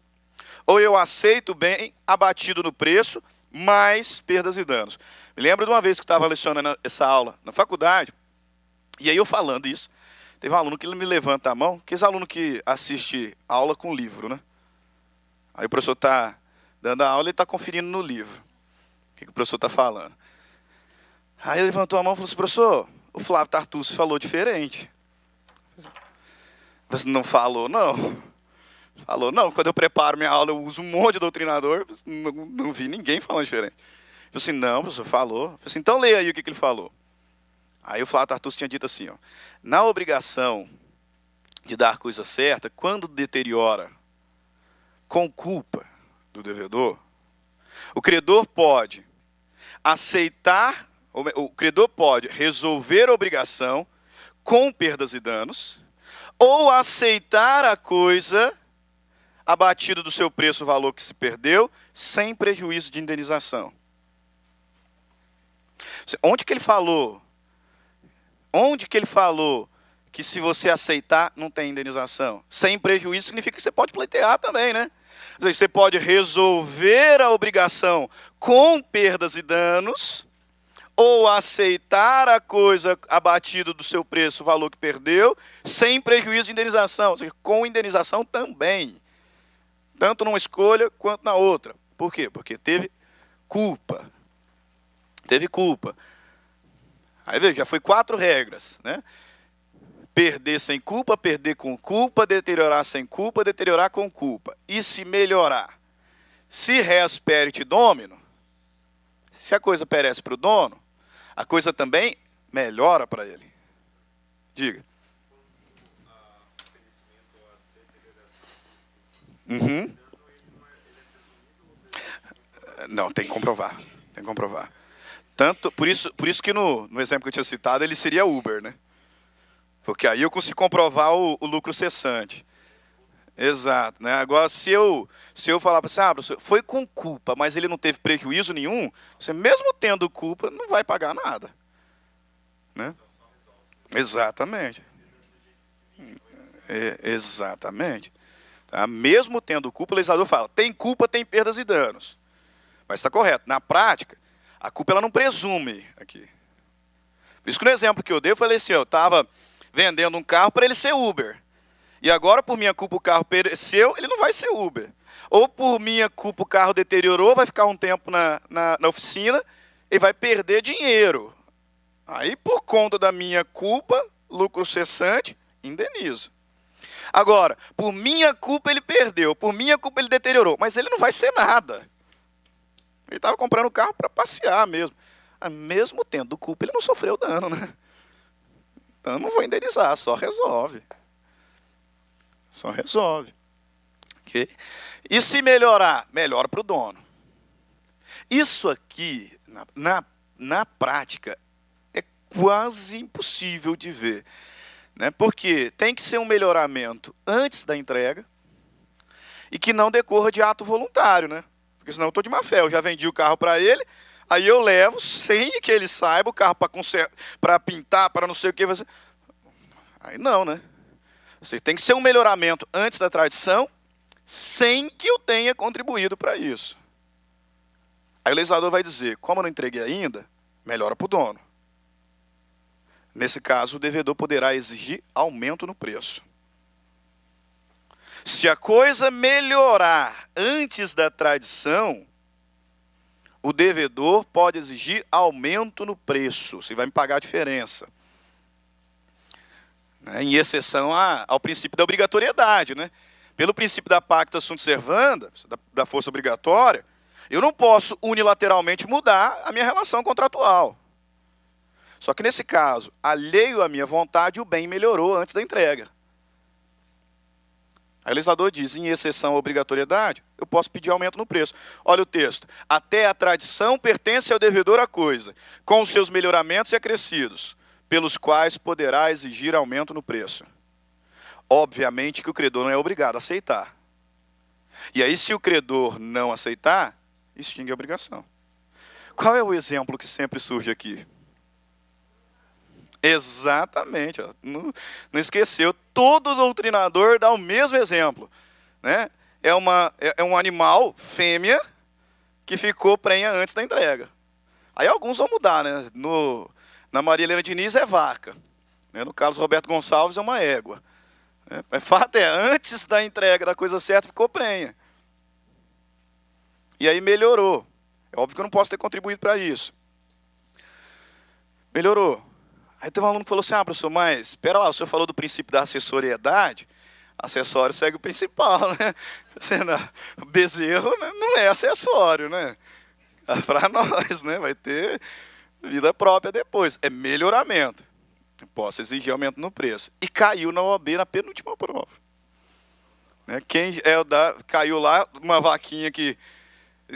ou eu aceito o bem abatido no preço, mais perdas e danos. Me lembro de uma vez que eu estava lecionando essa aula na faculdade, e aí eu falando isso, teve um aluno que me levanta a mão, que é esse aluno que assiste aula com livro, né? Aí o professor está dando a aula e está conferindo no livro o que o professor está falando. Aí ele levantou a mão e falou assim, professor, o Flávio Tartucci falou diferente. Você não falou, não? Falou, não, quando eu preparo minha aula eu uso um monte de doutrinador, não vi ninguém falando diferente. Eu falei assim, não, professor, falou. Eu falei assim, então leia aí o que ele falou. Aí o Flávio Tartucci tinha dito assim, ó, na obrigação de dar coisa certa, quando deteriora com culpa do devedor, o credor pode aceitar, o credor pode resolver a obrigação com perdas e danos, ou aceitar a coisa abatido do seu preço o valor que se perdeu, sem prejuízo de indenização. Onde que ele falou? Onde que ele falou que se você aceitar, não tem indenização? Sem prejuízo significa que você pode pleitear também, né? Ou seja, você pode resolver a obrigação com perdas e danos, ou aceitar a coisa abatido do seu preço, o valor que perdeu, sem prejuízo de indenização. Ou seja, com indenização também. Tanto numa escolha quanto na outra. Por quê? Porque teve culpa. Teve culpa. Aí veja, já foi 4 regras, né? Perder sem culpa, perder com culpa, deteriorar sem culpa, deteriorar com culpa. E se melhorar? Se res perit domino, se a coisa perece para o dono, a coisa também melhora para ele. Diga. Uhum. Não, tem que comprovar. Tem que comprovar. Tanto, por isso que no exemplo que eu tinha citado, ele seria Uber, né? Porque aí eu consigo comprovar o lucro cessante. Exato, né? Agora, se eu falar para você, professor, foi com culpa, mas ele não teve prejuízo nenhum, você mesmo tendo culpa, não vai pagar nada. Né? Exatamente. Exatamente. Tá? Mesmo tendo culpa, o legislador fala, tem culpa, tem perdas e danos. Mas está correto. Na prática, a culpa ela não presume aqui. Por isso que no exemplo que eu dei, eu falei assim, eu estava vendendo um carro para ele ser Uber. E agora, por minha culpa, o carro pereceu, ele não vai ser Uber. Ou por minha culpa, o carro deteriorou, vai ficar um tempo na oficina e vai perder dinheiro. Aí, por conta da minha culpa, lucro cessante, indenizo. Agora, por minha culpa ele perdeu, por minha culpa ele deteriorou, mas ele não vai ser nada. Ele estava comprando o carro para passear mesmo. Mesmo tendo culpa, ele não sofreu dano, né? Então, eu não vou indenizar, só resolve. Só resolve. Okay? E se melhorar? Melhora para o dono. Isso aqui, na prática, é quase impossível de ver. Né? Porque tem que ser um melhoramento antes da entrega e que não decorra de ato voluntário. Né? Porque senão eu estou de má fé. Eu já vendi o carro para ele, aí eu levo sem que ele saiba o carro para pintar, para não sei o que. Aí não, né? Você tem que ser um melhoramento antes da tradição, sem que eu tenha contribuído para isso. Aí o legislador vai dizer, como eu não entreguei ainda, melhora para o dono. Nesse caso, o devedor poderá exigir aumento no preço. Se a coisa melhorar antes da tradição, o devedor pode exigir aumento no preço. Você vai me pagar a diferença. Em exceção ao princípio da obrigatoriedade. Né? Pelo princípio da pacta sunt servanda, da força obrigatória, eu não posso unilateralmente mudar a minha relação contratual. Só que nesse caso, alheio à minha vontade, o bem melhorou antes da entrega. Aí o legislador diz, em exceção à obrigatoriedade, eu posso pedir aumento no preço. Olha o texto. Até a tradição pertence ao devedor a coisa, com os seus melhoramentos e acrescidos, pelos quais poderá exigir aumento no preço. Obviamente que o credor não é obrigado a aceitar. E aí, se o credor não aceitar, extingue a obrigação. Qual é o exemplo que sempre surge aqui? Exatamente. Ó. Não esqueceu. Todo doutrinador dá o mesmo exemplo. Né? É um animal, fêmea, que ficou prenha antes da entrega. Aí alguns vão mudar, né? Na Maria Helena Diniz é vaca. Né? No Carlos Roberto Gonçalves é uma égua. Mas fato é, antes da entrega da coisa certa, ficou prenha. E aí melhorou. É óbvio que eu não posso ter contribuído para isso. Melhorou. Aí teve um aluno que falou assim, professor, mas espera lá, o senhor falou do princípio da assessoriedade, acessório segue o principal, né? O bezerro, né, não é acessório, né? Para nós, né? Vai ter Vida própria depois. É melhoramento. Eu posso exigir aumento no preço. E caiu na OAB na penúltima prova. Né? Caiu lá uma vaquinha que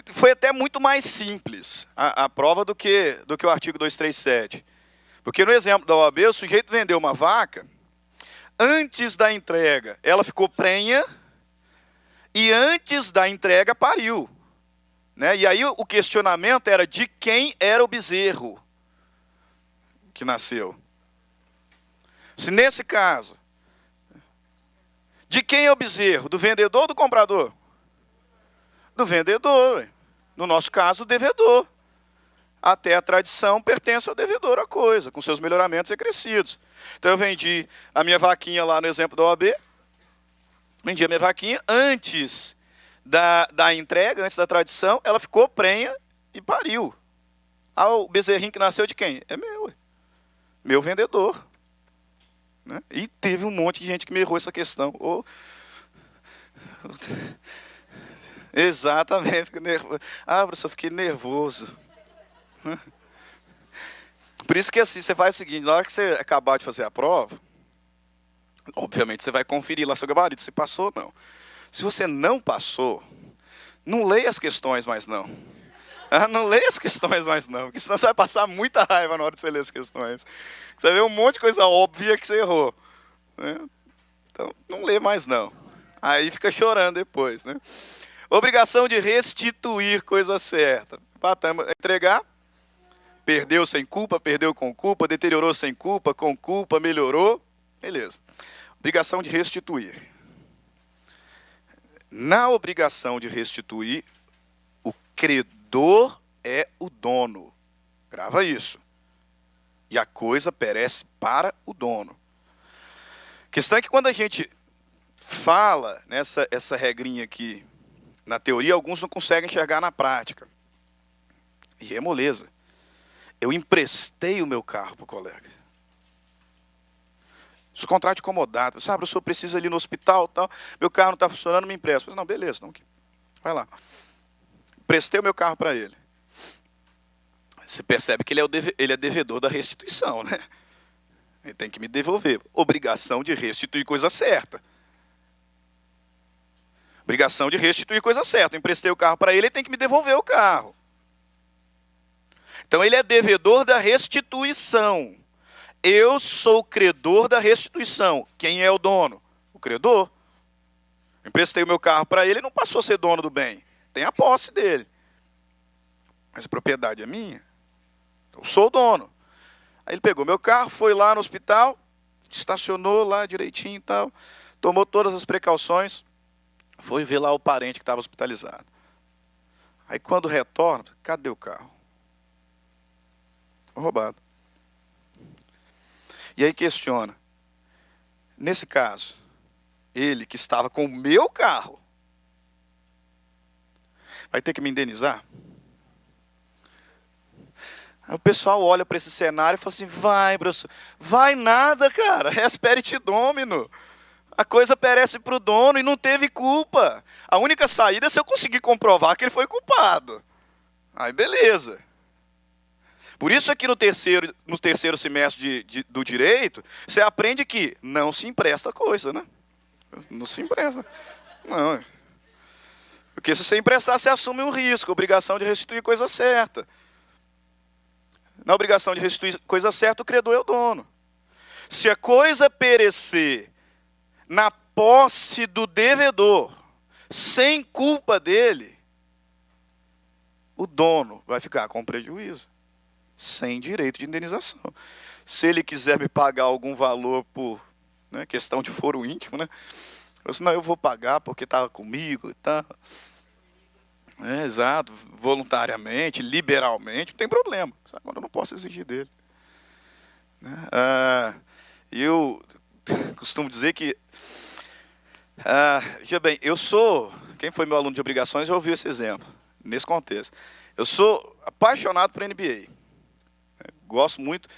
foi até muito mais simples a prova do que o artigo 237. Porque no exemplo da OAB, o sujeito vendeu uma vaca, antes da entrega ela ficou prenha e antes da entrega pariu. Né? E aí o questionamento era de quem era o bezerro que nasceu. Se nesse caso, de quem é o bezerro? Do vendedor ou do comprador? Do vendedor. No nosso caso, do devedor. Até a tradição pertence ao devedor a coisa, com seus melhoramentos acrescidos. Então eu vendi a minha vaquinha lá no exemplo da OAB, vendi a minha vaquinha antes da entrega, antes da tradição, ela ficou prenha e pariu. O bezerrinho que nasceu de quem? É meu. Meu vendedor. Né? E teve um monte de gente que me errou essa questão. Exatamente. Fico nervoso. Professor, fiquei nervoso. Por isso que assim, você faz o seguinte, na hora que você acabar de fazer a prova, obviamente você vai conferir lá seu gabarito, se passou ou não. Se você não passou, não leia as questões mais não. Não leia as questões mais não, porque senão você vai passar muita raiva na hora de você ler as questões. Você vai ver um monte de coisa óbvia que você errou. Né? Então, não lê mais não. Aí fica chorando depois. Né? Obrigação de restituir coisa certa. Entregar, perdeu sem culpa, perdeu com culpa, deteriorou sem culpa, com culpa, melhorou. Beleza. Obrigação de restituir. Na obrigação de restituir, o credor é o dono. Grava isso. E a coisa perece para o dono. A questão é que quando a gente fala essa regrinha aqui, na teoria, alguns não conseguem enxergar na prática. E é moleza. Eu emprestei o meu carro para o colega. Os contratos de comodato. Sabe, o senhor precisa ir no hospital, tal, meu carro não está funcionando, me empresta. Não, beleza, não. Vai lá. Emprestei o meu carro para ele. Você percebe que ele é devedor da restituição, né? Ele tem que me devolver. Obrigação de restituir coisa certa. Obrigação de restituir coisa certa. Eu emprestei o carro para ele tem que me devolver o carro. Então ele é devedor da restituição. Eu sou credor da restituição. Quem é o dono? O credor. Eu emprestei o meu carro para ele, não passou a ser dono do bem. Tem a posse dele. Mas a propriedade é minha. Eu sou o dono. Aí ele pegou meu carro, foi lá no hospital, estacionou lá direitinho e tal, tomou todas as precauções, foi ver lá o parente que estava hospitalizado. Aí quando retorna, cadê o carro? Foi roubado. E aí questiona, nesse caso, ele que estava com o meu carro, vai ter que me indenizar? Aí o pessoal olha para esse cenário e fala assim, vai, professor, vai nada, cara, resperit domino. A coisa perece para o dono e não teve culpa. A única saída é se eu conseguir comprovar que ele foi culpado. Aí beleza. Por isso aqui no terceiro semestre do direito, você aprende que não se empresta coisa, né? Não se empresta. Não. Porque se você emprestar, você assume um risco, obrigação de restituir coisa certa. Na obrigação de restituir coisa certa, o credor é o dono. Se a coisa perecer na posse do devedor, sem culpa dele, o dono vai ficar com prejuízo, sem direito de indenização. Se ele quiser me pagar algum valor por questão de foro íntimo, né? Eu disse, não, eu vou pagar porque estava comigo e tal. Exato, voluntariamente, liberalmente, não tem problema. Agora eu não posso exigir dele. Eu costumo dizer que, veja bem, quem foi meu aluno de obrigações já ouviu esse exemplo, nesse contexto. Eu sou apaixonado por NBA. Gosto muito,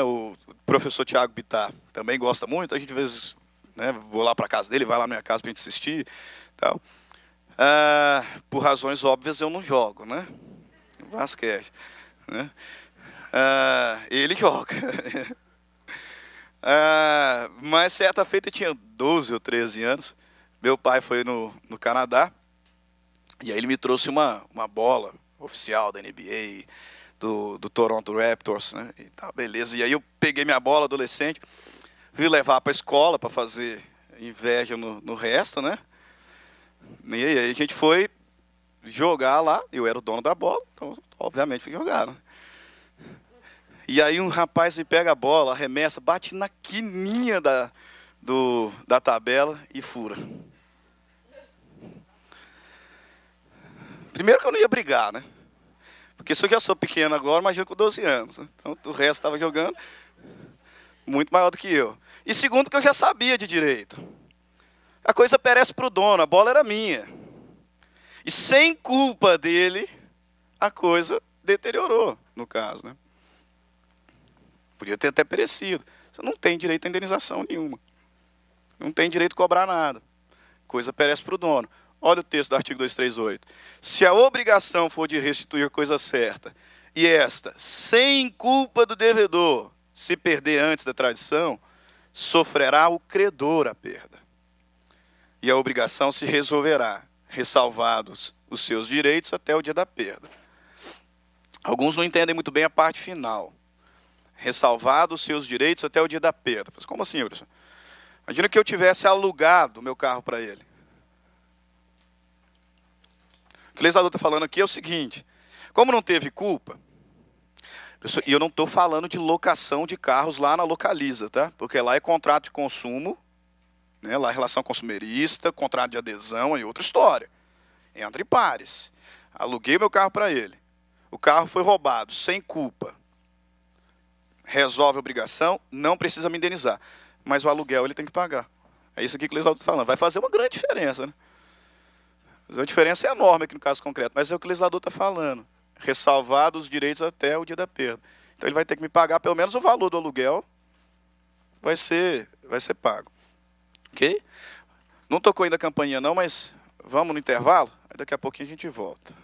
o professor Tiago Bittar também gosta muito, a gente às vezes vou lá para a casa dele, vai lá na minha casa para a gente assistir. Tal. Por razões óbvias eu não jogo, basquete. Ele joga. Mas certa feita eu tinha 12 ou 13 anos. Meu pai foi no Canadá. E aí ele me trouxe uma bola oficial da NBA, do Toronto Raptors, né? E tá, beleza. E aí eu peguei minha bola adolescente, fui levar para a escola para fazer inveja no resto, né? E aí a gente foi jogar lá, eu era o dono da bola, então obviamente fui jogar, né? E aí um rapaz me pega a bola, arremessa, bate na quininha da tabela e fura. Primeiro que eu não ia brigar, né? Porque se eu já sou pequeno agora, imagina com 12 anos. Né? Então o resto estava jogando muito maior do que eu. E segundo que eu já sabia de direito. A coisa perece para o dono, a bola era minha. E sem culpa dele, a coisa deteriorou, no caso, né? Podia ter até perecido. Você não tem direito a indenização nenhuma. Não tem direito a cobrar nada. Coisa perece para o dono. Olha o texto do artigo 238. Se a obrigação for de restituir coisa certa, e esta, sem culpa do devedor, se perder antes da tradição, sofrerá o credor a perda. E a obrigação se resolverá, ressalvados os seus direitos até o dia da perda. Alguns não entendem muito bem a parte final. Ressalvados os seus direitos até o dia da perda. Como assim, Wilson? Imagina que eu tivesse alugado o meu carro para ele. O que o legislador está falando aqui é o seguinte: como não teve culpa, e eu não estou falando de locação de carros lá na Localiza, tá? Porque lá é contrato de consumo, né? Lá é relação consumerista, contrato de adesão e outra história. Entre pares. Aluguei meu carro para ele. O carro foi roubado, sem culpa. Resolve a obrigação, não precisa me indenizar. Mas o aluguel ele tem que pagar. É isso aqui que o legislador está falando. Vai fazer uma grande diferença, né? A diferença é enorme aqui no caso concreto, mas é o que o legislador está falando. Ressalvados os direitos até o dia da perda. Então ele vai ter que me pagar pelo menos o valor do aluguel, vai ser pago. Ok? Não tocou ainda a campainha não, mas vamos no intervalo? Aí daqui a pouquinho a gente volta.